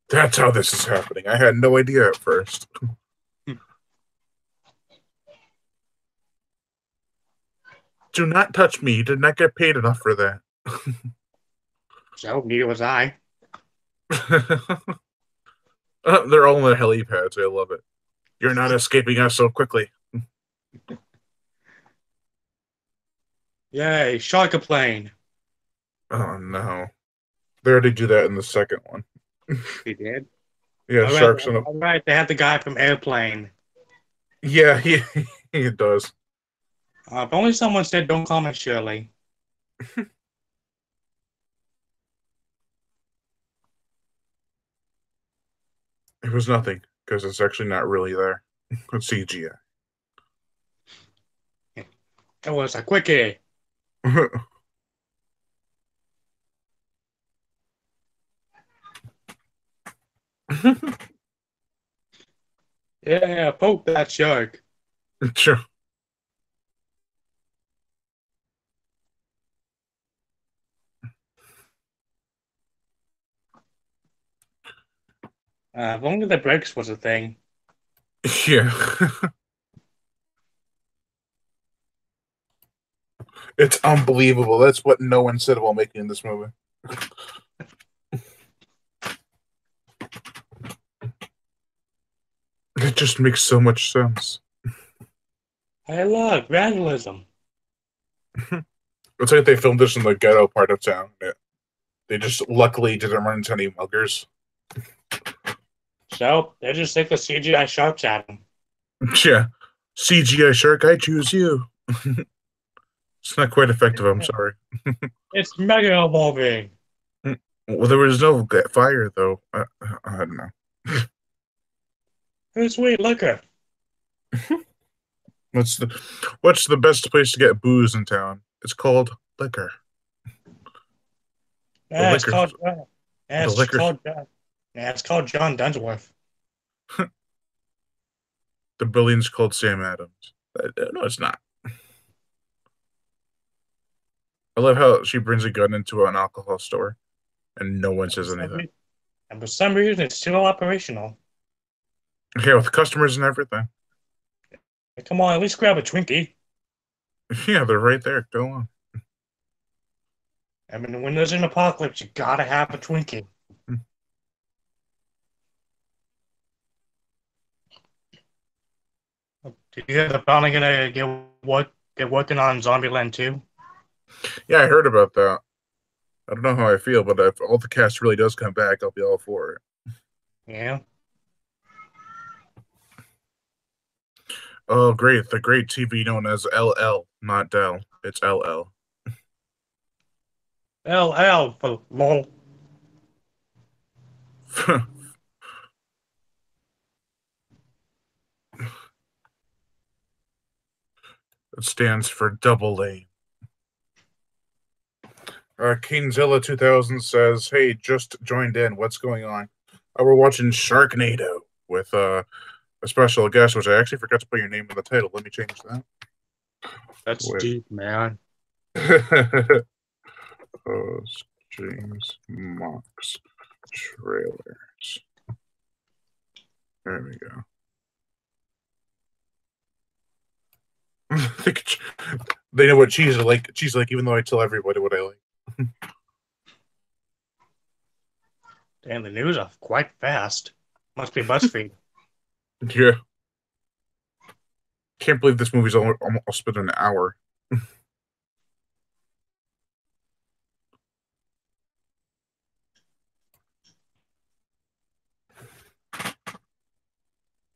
That's how this is happening. I had no idea at first. Hmm. Do not touch me. You did not get paid enough for that. So, neither was I. They're all on the helipads. I love it. You're not escaping us so quickly. Yay, shark plane. Oh no. They already do that in the second one. He did. Yeah, All right, sharks in a all right. They have the guy from Airplane. yeah, he does. If only someone said, "Don't call me Shirley." It was nothing because it's actually not really there. It's CGI. It was a quickie. Yeah, poke that shark. Sure. If only the brakes was a thing. Yeah. It's unbelievable. That's what no one said while making this movie. It just makes so much sense. Hey, look, vandalism. It's like they filmed this in the ghetto part of town. They just luckily didn't run into any muggers. So they just stick the CGI sharks at him. Yeah. CGI shark, I choose you. It's not quite effective, I'm sorry. It's mega evolving. Well, there was no fire, though. I don't know. Hey, sweet liquor. What's the what's the best place to get booze in town? It's called liquor. The Yeah, it's liquor. called. The liquor. Yeah, it's called John Dunsworth. The building's called Sam Adams. No, it's not. I love how she brings a gun into an alcohol store and no one And for says some anything. reason, and for some reason it's still operational. Yeah, with customers and everything. Like, come on, at least grab a Twinkie. Yeah, they're right there. Go on. I mean, when there's an apocalypse, you gotta have a Twinkie. Did you hear they're finally gonna get working on Zombieland 2? Yeah, I heard about that. I don't know how I feel, but if all the cast really does come back, I'll be all for it. Yeah. Oh, great. The great TV known as LL, not Dell. It's LL. LL for lol. It stands for Double A. Kingzilla 2000 says, "Hey, just joined in. What's going on? We're watching Sharknado with a special guest, which I actually forgot to put your name in the title. Let me change that. That's With deep, man. James Mox trailers. There we go. They know what cheese is like. Cheese like, even though I tell everybody what I like. Damn, the news are quite fast. Must be BuzzFeed. Yeah, can't believe this movie's almost been an hour.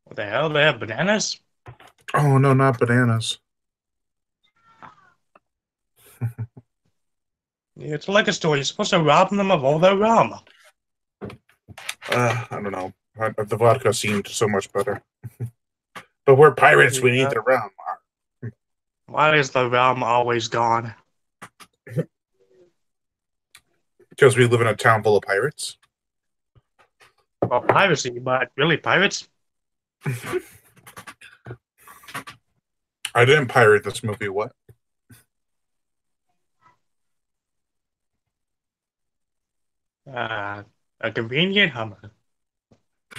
What the hell? They have bananas? Oh no, not bananas. Yeah, it's like a store. You're supposed to rob them of all their rum. I don't know. The vodka seemed so much better. But we're pirates. We need Yeah. the rum. Why is the rum always gone? Because we live in a town full of pirates. Well, piracy, but really pirates? I didn't pirate this movie. What? Uh, a convenient Hummer.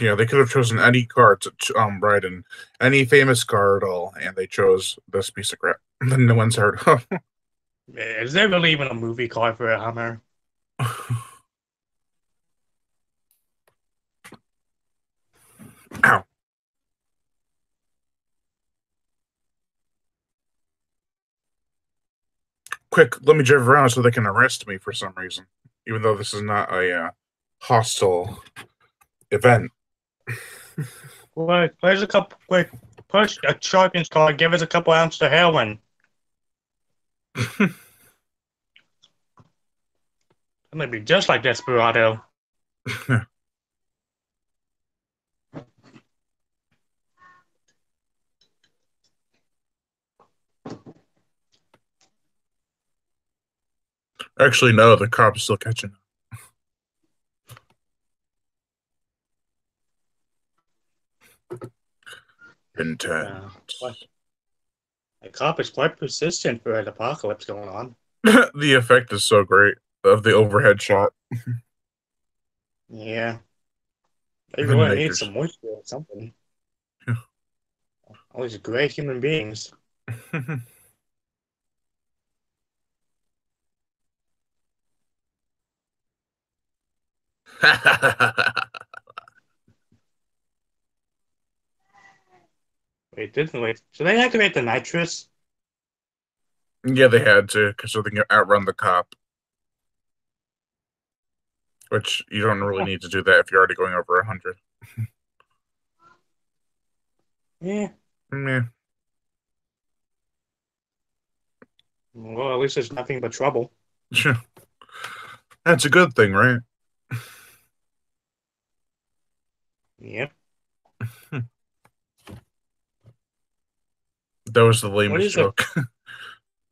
Yeah, they could have chosen any car to ride in, any famous car at all, and they chose this piece of crap. Then no one's heard. Is there really even a movie called for a Hummer? Ow! Quick, let me drive around so they can arrest me for some reason, even though this is not a hostile event. Quick, where's a couple? Quick, push a Sharknado car. Give us a couple ounces of heroin. That might be just like Desperado. Actually, no, the cop's still catching. Intense. What? The cop is quite persistent for an apocalypse going on. The effect is so great of the overhead shot. Yeah, they The really need nature's. some moisture or something. All these great human beings. Wait, didn't wait. Should they activate the nitrous? Yeah, they had to because so they can outrun the cop. Which you don't really need to do that if you're already going over 100. Yeah. Meh. Well, at least there's nothing but trouble. That's a good thing, right? Yep. That was the What lamest is it? joke.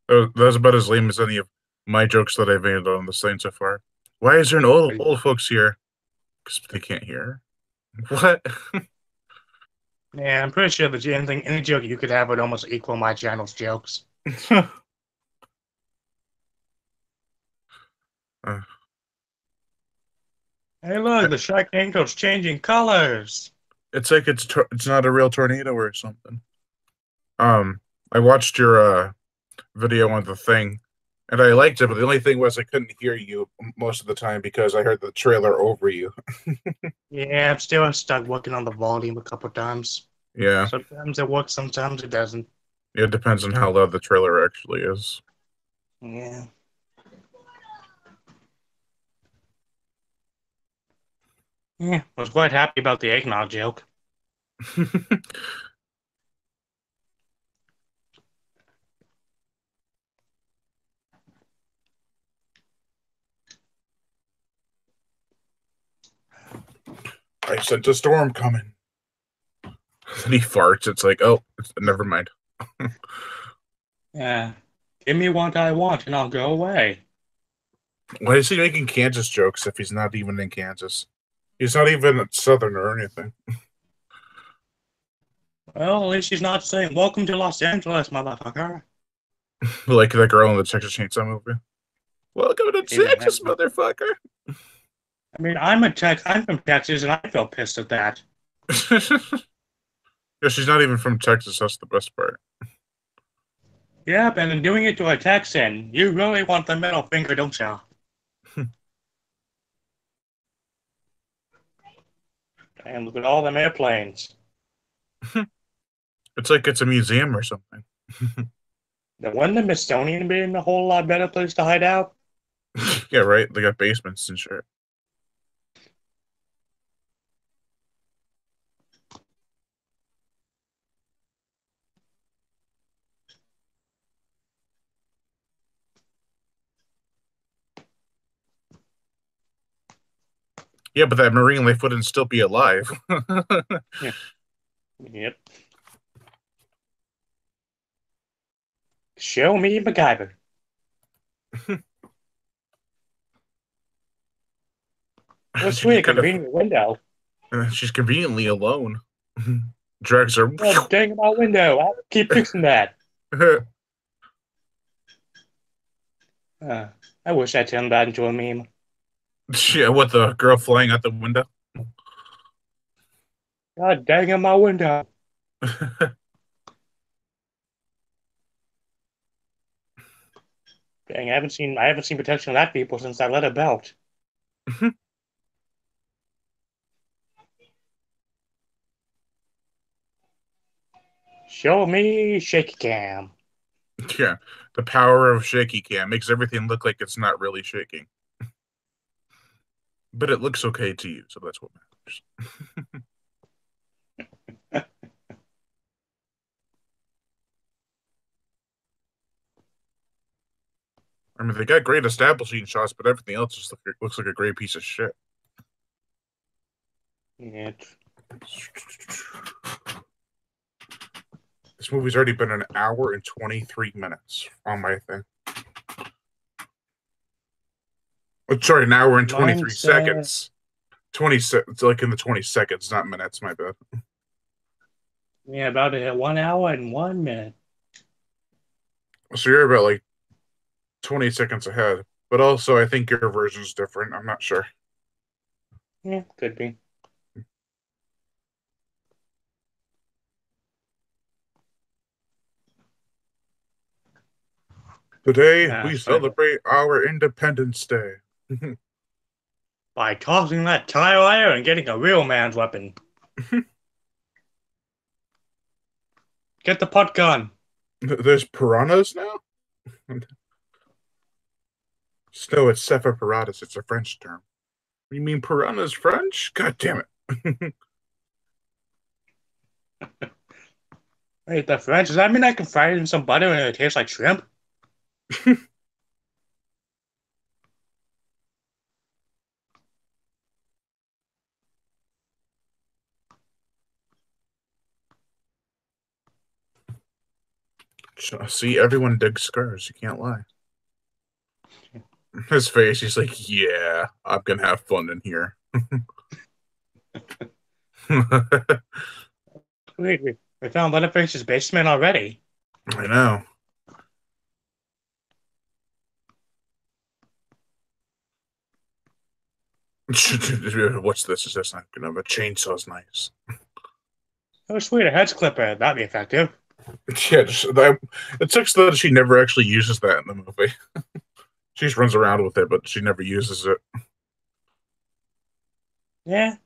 That was about as lame as any of my jokes that I've made on this thing so far. Why is there an old folks here? Because they can't hear. What? Yeah, I'm pretty sure that any joke you could have would almost equal my channel's jokes. Uh, Hey, look, the Sharknado's changing colors. it's like it's not a real tornado or something. I watched your video on the thing, and I liked it, but the only thing was I couldn't hear you most of the time because I heard the trailer over you. Yeah, I'm still stuck working on the volume a couple times. Yeah, Sometimes it works, sometimes it doesn't. it depends on how loud the trailer actually is. Yeah. Yeah, I was quite happy about the eggnog joke. I sent a storm coming. And he farts. It's like, oh, never mind. Yeah. Give me what I want and I'll go away. Why is he making Kansas jokes if he's not even in Kansas? He's not even Southern or anything. Well, at least she's not saying, welcome to Los Angeles, motherfucker. Like that girl in the Texas Chainsaw movie. Welcome to Even Texas, motherfucker. I mean, I'm from Texas and I feel pissed at that. Yeah, she's not even from Texas. That's the best part. Yep, and then doing it to a Texan. You really want the middle finger, don't you? And look at all them airplanes. It's like it's a museum or something. The one the Smithsonian being a whole lot better place to hide out. Yeah, right. They got basements and shit. Yeah, but that marine life wouldn't still be alive. Yeah. Yep. Show me MacGyver. Oh, She can sweet, kind of. convenient window. She's conveniently alone. Drags her. Oh, dang my window. I keep fixing that. Uh, I wish I turned that into a meme. Yeah, what the girl flying out the window? God dang it, my window. Dang, I haven't seen protection of that people since I let a belt. Show me shaky cam. Yeah, the power of shaky cam makes everything look like it's not really shaking, but it looks okay to you, so that's what matters. I mean, they got great establishing shots, but everything else just looks like a great piece of shit. Yeah. This movie's already been an hour and 23 minutes on my thing. Oh, sorry, an hour and 23 seconds. 20 it's like in the 20 seconds, not minutes, my bad. Yeah, about to hit 1 hour and 1 minute. So you're about like 20 seconds ahead. But also, I think your version's different. I'm not sure. Yeah, could be. Today, Nah, we sorry. celebrate our Independence Day. By tossing that tire iron and getting a real man's weapon. Get the putt gun. There's piranhas now? No, it's cephalopods. It's a French term. You mean piranha's French? God damn it. Wait, the French? Does that mean I can fry it in some butter and it tastes like shrimp? See, everyone digs scars. You can't lie. His face, he's like, yeah, I'm gonna have fun in here. Wait, we found Leatherface's basement already. I know. What's this? Is this not gonna have a chainsaw's nice? Oh, sweet, a hedge clipper. That'd be effective. Yeah, it sucks that she never actually uses that in the movie. She just runs around with it, but she never uses it. Yeah.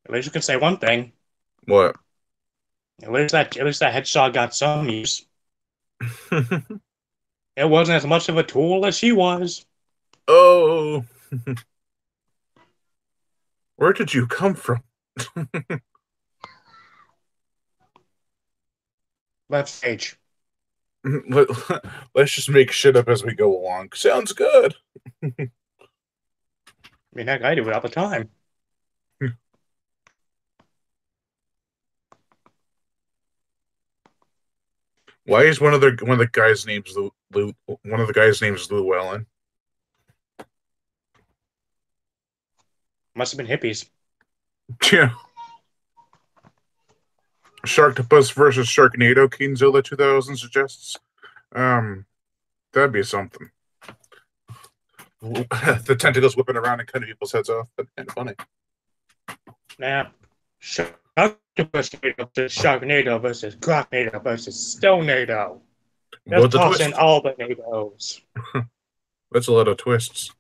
At least you can say one thing. What? At least that hedgehog got some use. It wasn't as much of a tool as she was. Oh, where did you come from? Left stage. Let, us just make shit up as we go along. Sounds good. I mean, heck, I do it all the time. Why is one of the guys' names Lou? One of the guys' names is Llewellyn. Must have been hippies. Yeah. Sharktopus versus Sharknado, Kingzilla 2000 suggests. That'd be something. The tentacles whipping around and cutting people's heads off. That'd be kind of funny. Now, Sharknado versus Crocnado versus Stonado. Just What's a toss in twist? all the NATOs. That's a lot of twists.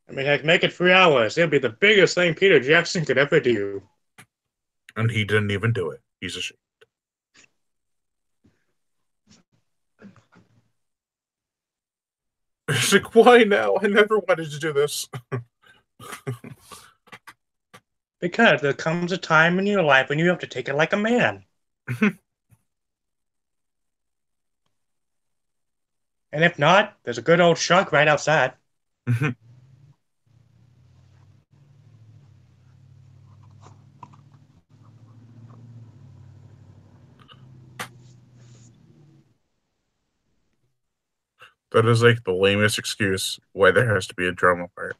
I mean, heck, make it 3 hours. It'll be the biggest thing Peter Jackson could ever do. And he didn't even do it. He's a shit. It's like, why now? I never wanted to do this. Because there comes a time in your life when you have to take it like a man. And if not, there's a good old shark right outside. That is like the lamest excuse why there has to be a drama part.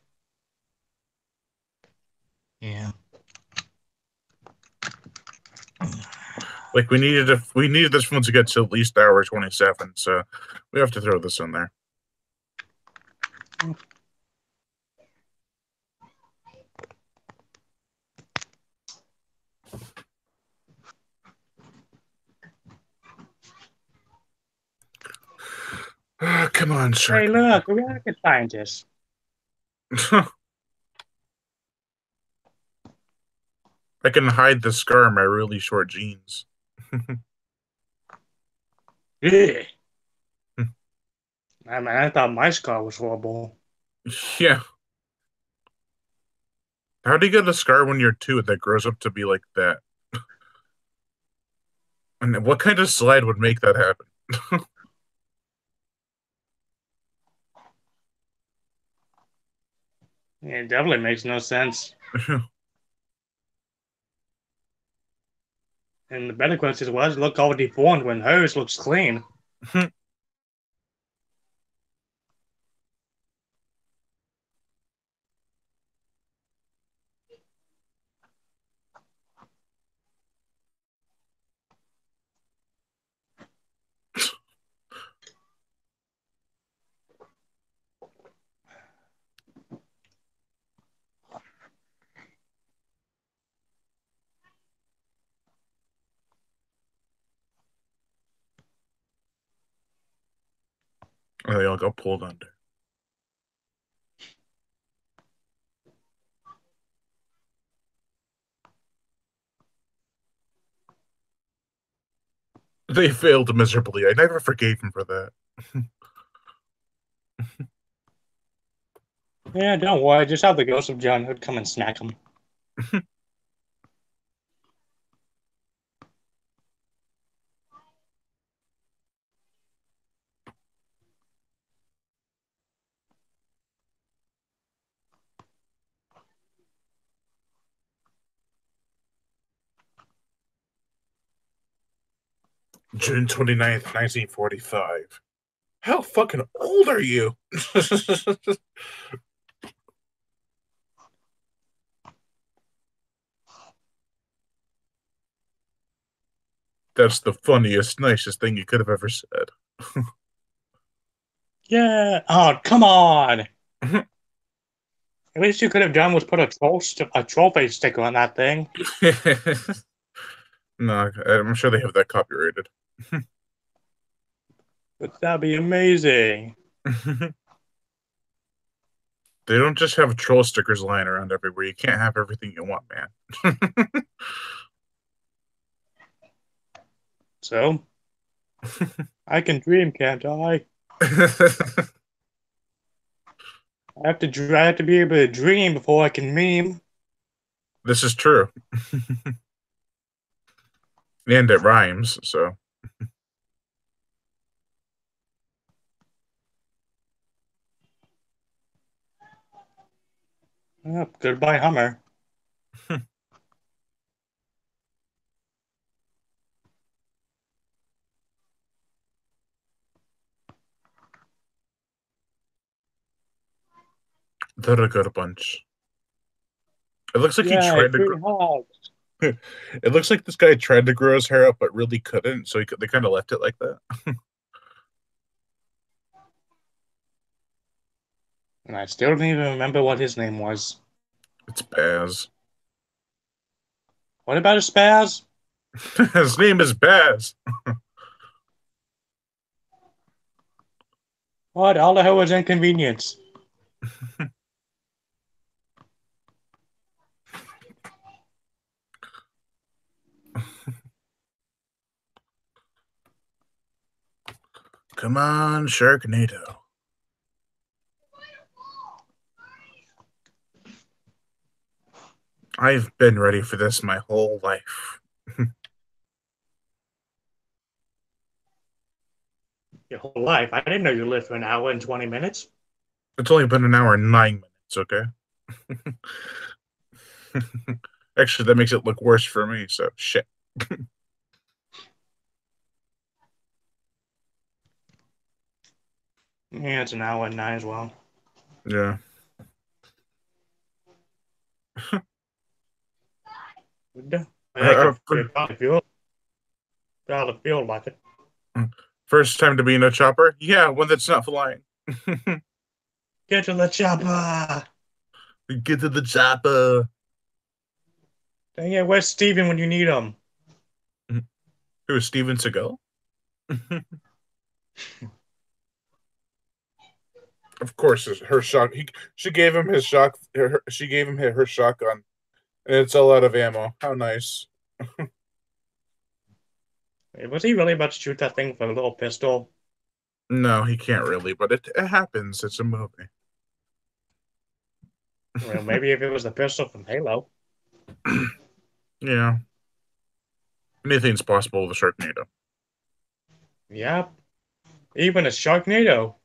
Yeah. Like we needed this one to get to at least hour 27, so we have to throw this in there. Come on, Hey, Sharknado. look, a rocket scientist. I can hide the scar in my really short jeans. Yeah. I mean, I thought my scar was horrible. Yeah. How do you get a scar when you're two that grows up to be like that? And what kind of slide would make that happen? It definitely makes no sense. And the better question was, look all deformed when hers looks clean. They all got pulled under. They failed miserably. I never forgave him for that. Yeah, don't worry. Just have the ghost of John Hood come and snack him. June 29th, 1945. How fucking old are you? That's the funniest, nicest thing you could have ever said. Yeah. Oh, come on. At least you could have done was put a troll face sticker on that thing. No, I'm sure they have that copyrighted. But that'd be amazing. They don't just have troll stickers lying around everywhere. You can't have everything you want, man. So, I can dream, can't I? I have to be able to dream before I can meme. This is true. And it rhymes, so. Oh, goodbye, Hummer. They're a good bunch. It looks like he Yay, tried to. free hugs. It looks like this guy tried to grow his hair up, but really couldn't. So they kind of left it like that. And I still don't even remember what his name was. It's Baz. What about a spaz? His name is Baz. What? All the hell was inconvenience. Come on, Sharknado. I've been ready for this my whole life. Your whole life. I didn't know you lived for an hour and 20 minutes. It's only been an hour and 9 minutes, okay? Actually, that makes it look worse for me, so shit. Yeah, it's an hour and 9 as well. Yeah. Heck, Uh, it probably feel like it. First time to be in a chopper? Yeah, one that's not flying. Get to the chopper! Get to the chopper. Dang it, where's Steven when you need him? Who is Steven Seagal? Of course, her shock. She gave him his shock. She gave him her shotgun, and it's all out of ammo. How nice. Was he really about to shoot that thing with a little pistol? No, he can't really, but it happens. It's a movie. Well, maybe if it was the pistol from Halo. Yeah, anything's possible with a Sharknado. Yep. Even a Sharknado.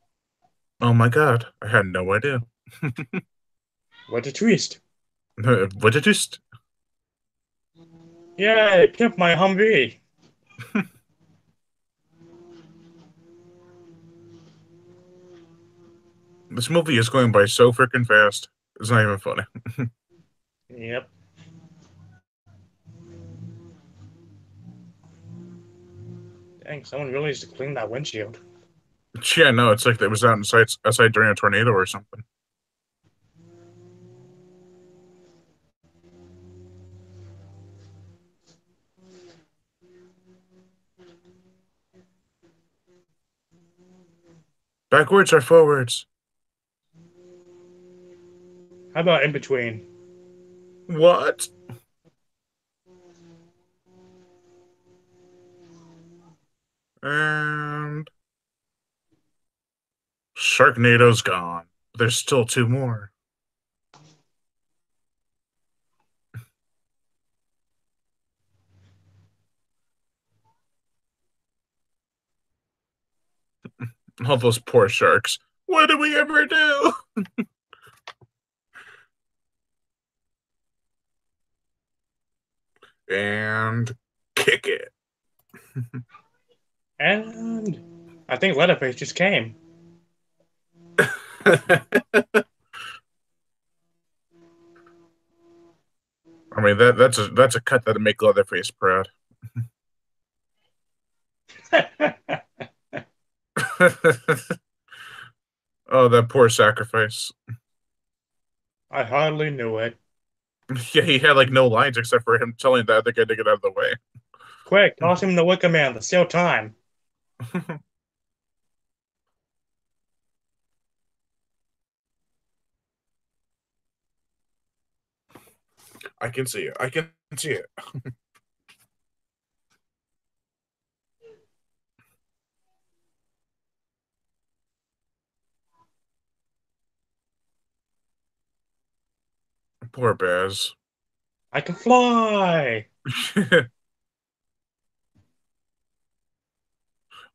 Oh my god, I had no idea. What a twist. What did just? Yeah, it kept my Humvee. This movie is going by so freaking fast. It's not even funny. Yep. Dang, someone really needs to clean that windshield. Yeah, no, it's like it was outside during a tornado or something. Backwards or forwards? How about in between? What? And Sharknado's gone. There's still two more. All those poor sharks. What did we ever do? And kick it. And I think Leatherface just came. I mean that's a cut that'd make Leatherface proud. Oh, that poor sacrifice. I hardly knew it. Yeah, he had like no lines except for him telling the other guy to get out of the way. Quick, toss him the Wicker Man. There's still time. I can see it. I can see it. Poor Baz. I can fly.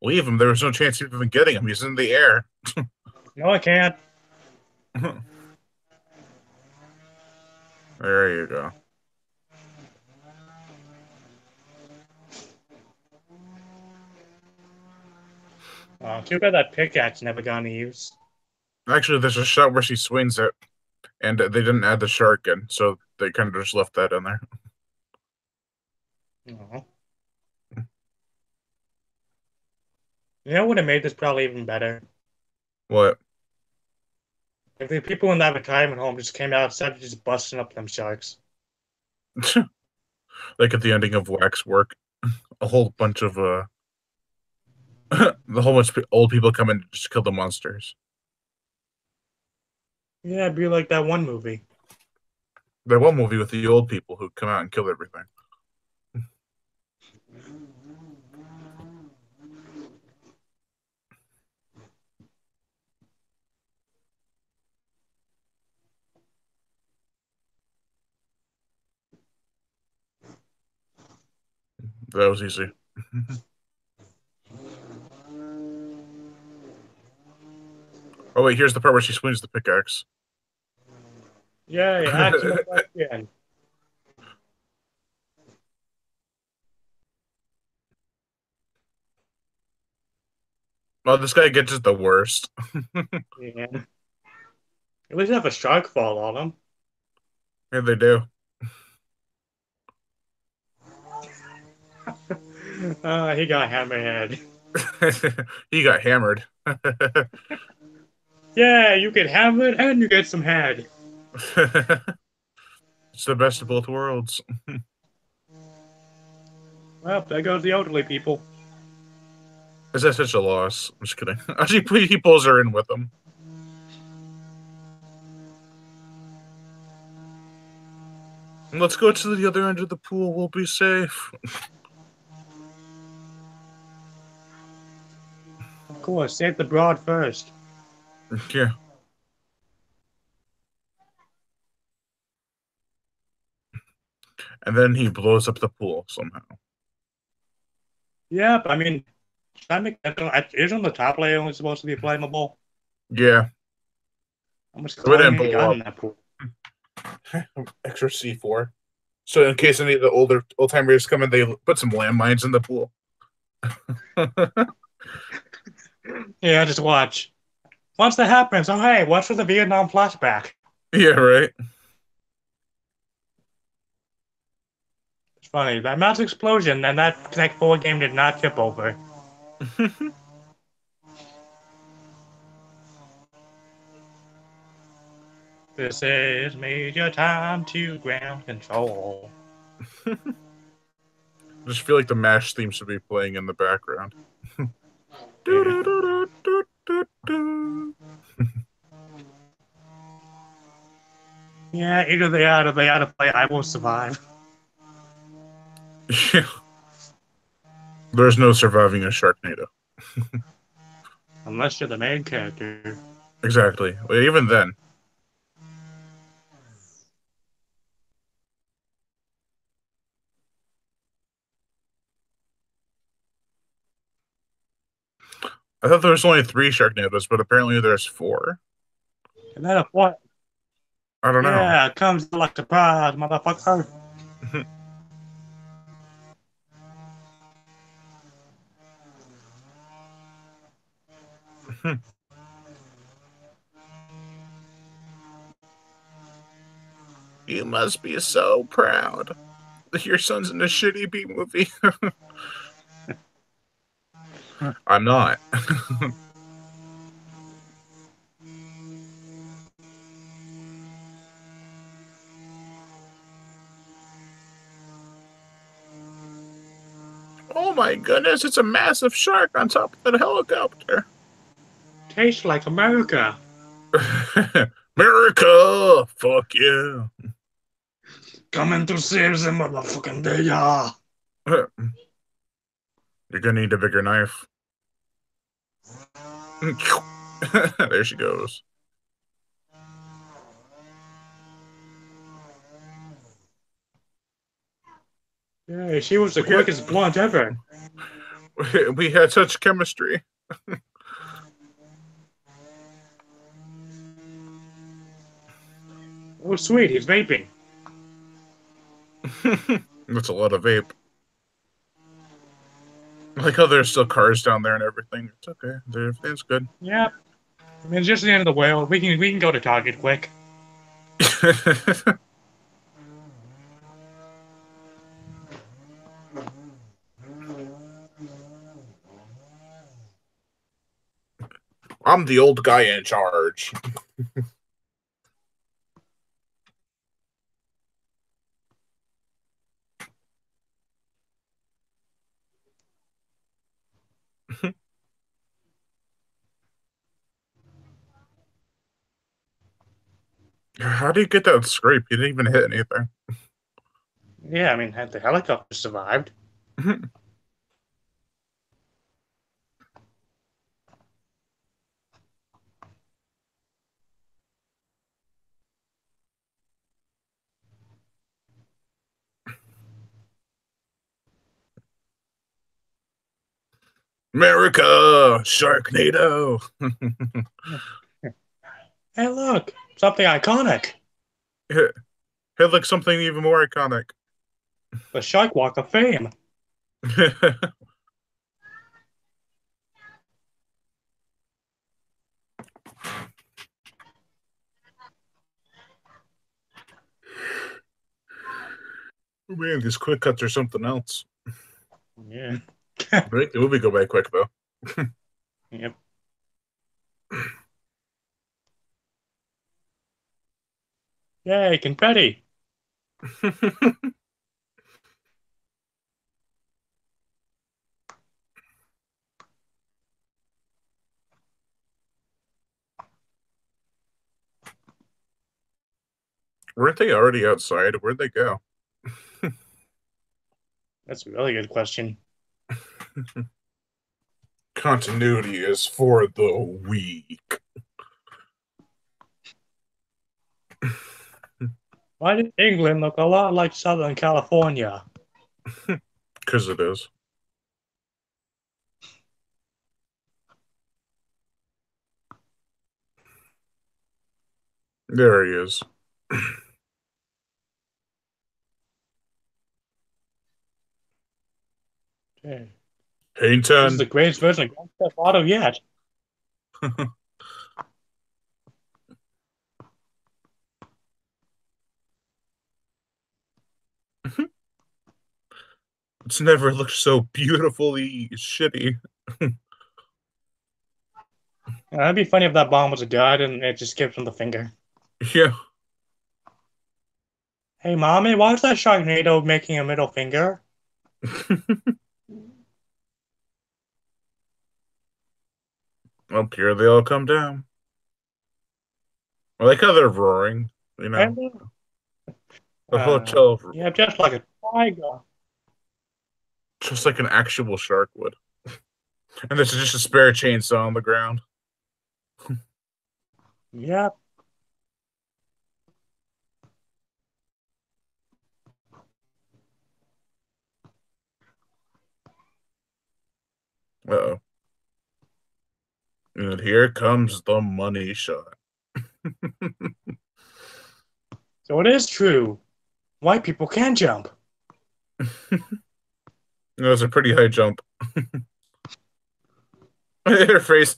Leave him. There was no chance of even getting him. He's in the air. No, I can't. There you go. Too bad that pickaxe never got any use. Actually, there's a shot where she swings it, and they didn't add the shark in, so they kind of just left that in there. Aw. You know what would have made this probably even better? What? If the people in that retirement home just came out instead of just busting up them sharks. Like at the ending of Waxwork, a whole bunch of the whole bunch of old people come in to just kill the monsters. Yeah, it'd be like that one movie. That one movie with the old people who come out and kill everything. That was easy. Oh wait, here's the part where she swings the pickaxe. Yay, action again. Well, this guy gets it the worst. Yeah. At least have a shark fall on him. Yeah, they do. He got hammerhead. He got hammered. Yeah, you get hammered and you get some head. It's the best of both worlds. Well, there goes the elderly people. Is that such a loss? I'm just kidding. Actually, he pulls her in with him. Let's go to the other end of the pool. We'll be safe. Of course, save the broad first. Yeah. And then he blows up the pool somehow. Yep, I mean, isn't the top layer only supposed to be flammable? Yeah. How much We didn't chlorine you blow got up. in that pool? Extra C4. So in case any of the old timers come in, they put some landmines in the pool. Yeah, just watch. Once that happens, oh hey, watch for the Vietnam flashback. Yeah, right. It's funny, that massive explosion and that Connect 4 game did not tip over. This is Major Time to ground control. I just feel like the MASH theme should be playing in the background. Yeah. Yeah, either they ought to play I Will Survive. There's no surviving a Sharknado. Unless you're the main character. Exactly. Well, even then. I thought there was only 3 Sharknadoes, but apparently there's 4. And then a what? I don't know. Yeah, comes like surprise, motherfucker. You must be so proud that your son's in a shitty B movie. I'm not. Oh my goodness, it's a massive shark on top of the helicopter. Tastes like America. America! Fuck yeah. Coming to save the motherfucking day, yeah. You're gonna need a bigger knife. There she goes. Yeah, she was the We had, quickest blunt ever. we had such chemistry. Oh, sweet, he's vaping. That's a lot of vape. I like how there's still cars down there and everything. It's okay. Everything's good. Yeah, I mean, it's just the end of the world. We can go to Target quick. I'm the old guy in charge. How do you get that scrape? You didn't even hit anything. Yeah, I mean, had the helicopter survived. America, Sharknado. Hey, look, something iconic. It had like something even more iconic. The Shark Walk of Fame. Man, these quick cuts are something else. Yeah. Make the movie go by quick though. Yep. Yay, confetti. Weren't they already outside? Where'd they go? That's a really good question. Continuity is for the weak. Why did England look a lot like Southern California? Because it is. There he is. Okay. This is Hayton. the greatest version of Grand Theft Auto yet. It's never looked so beautifully shitty. That'd be funny if that bomb was a dud and it just gives him the finger. Yeah. Hey, mommy, why is that Sharknado making a middle finger? Up here they all come down. I like how they're roaring, you know. And The hotel, yeah, just like a tiger. just like an actual shark would. And there's just a spare chainsaw on the ground. Yep. Uh-oh. And here comes the money shot. So it is true. White people can jump. That was a pretty high jump. Her face.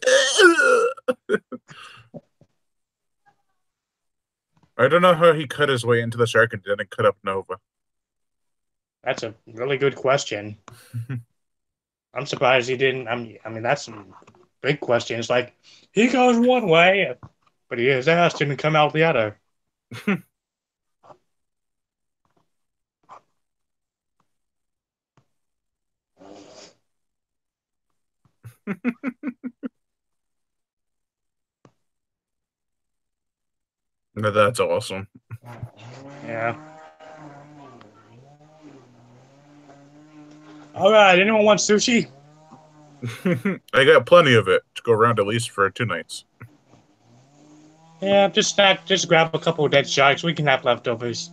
I don't know how he cut his way into the shark and didn't cut up Nova. That's a really good question. I'm surprised he didn't. I mean, that's some big questions. Like, he goes one way, but his ass didn't come out the other. That's awesome. Yeah. All right. Anyone want sushi? I got plenty of it to go around at least for 2 nights. Yeah, just grab a couple of dead sharks. We can have leftovers.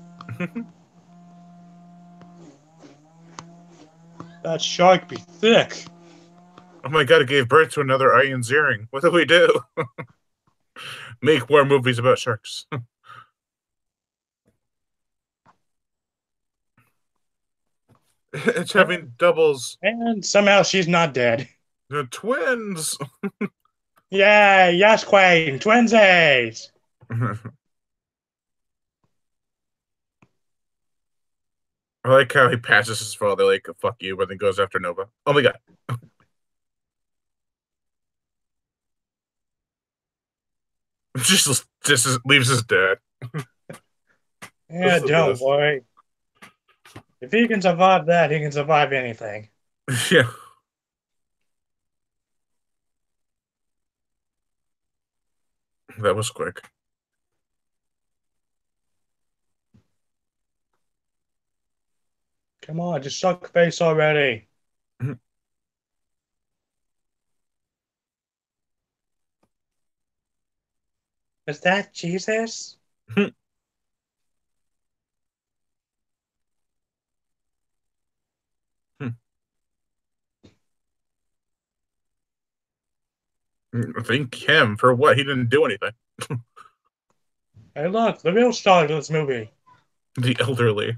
That shark be thick. Oh my god, it gave birth to another Iron Ziering. What do we do? Make more movies about sharks. It's having doubles. And somehow she's not dead. The twins. Yay, yes, Queen, twinsies. I like how he passes his father like fuck you, but then goes after Nova. Oh my god. Just leaves his dad. Yeah, That's the don't best. worry. If he can survive that, he can survive anything. Yeah, that was quick. Come on, just suck face already. Is that Jesus? Thank him for what? He didn't do anything. Hey, look, the real star of this movie. The elderly.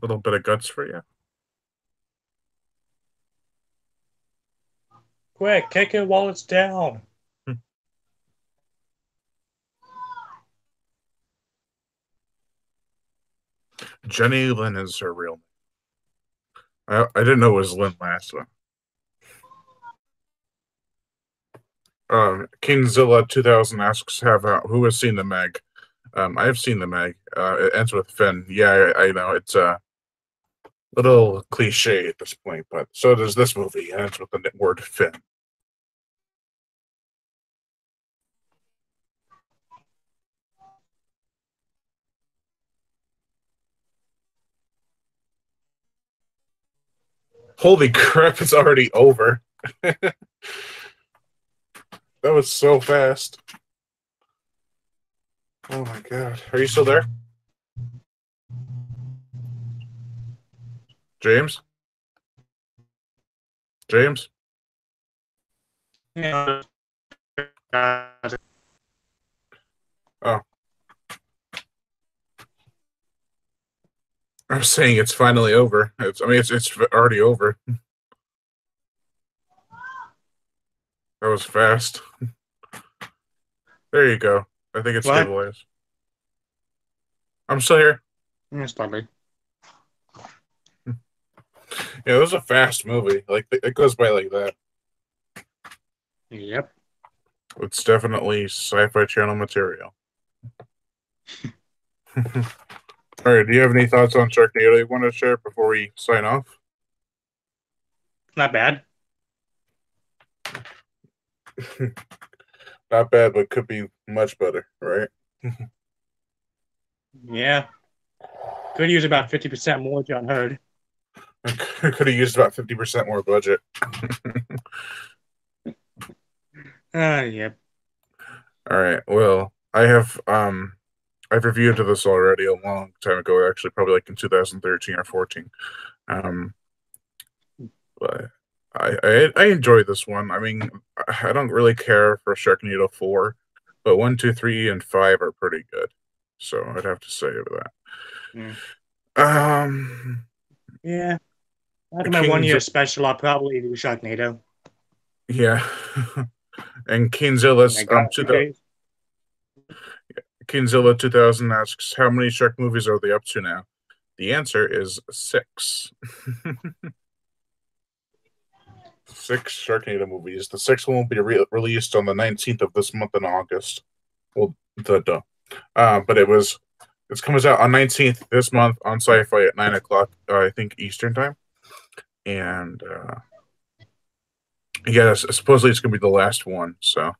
Little bit of guts for you. Quick, kick it while it's down. Jenny Lynn is her real name. I didn't know it was Lynn last one. Kingzilla 2000 asks, "Have who has seen the Meg?" I have seen the Meg. It ends with Finn. Yeah, I know it's a little cliche at this point, but so does this movie. It ends with the word Finn. Holy crap! It's already over. That was so fast. Oh my god! Are you still there, James? James? Yeah. Oh, I was saying it's finally over. I mean, it's already over. That was fast. There you go. I think it's What? stabilized. I'm still here. It's probably. Yeah, it was a fast movie. Like it goes by like that. Yep. It's definitely Sci-Fi Channel material. All right. Do you have any thoughts on Sharknado you want to share before we sign off? Not bad. Not bad, but could be much better, right? Yeah. Could use about 50% more, John Heard. Could have used about 50% more budget. Yep. All right. Well, I've reviewed this already a long time ago, actually, probably like in 2013 or 14. Um, but I enjoy this one. I mean, I don't really care for Sharknado 4, but 1, 2, 3, and 5 are pretty good. So I'd have to say that. Mm. Um, Yeah. After my one King's year special, I'll probably do Sharknado. yeah, and And I got 2 days. Kingzilla 2000 asks, "How many shark movies are they up to now?" The answer is 6. 6 Sharknado movies. The sixth one will be released on the 19th of this month in August. Well, duh. But it comes out on 19th this month on Sci-Fi at 9 o'clock, I think Eastern time. And yeah, supposedly it's gonna be the last one. So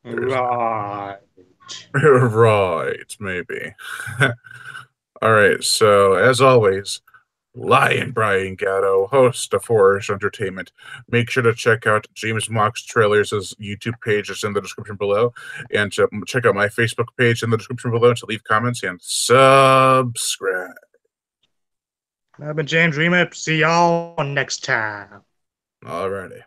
there's Right. right, maybe. All right. So as always, Lion Brian Gatto, host of Forest Entertainment. Make sure to check out James Mock's trailers. His YouTube page is in the description below. And to check out my Facebook page in the description below to leave comments and subscribe. I've been James Remip. See y'all next time. Alrighty.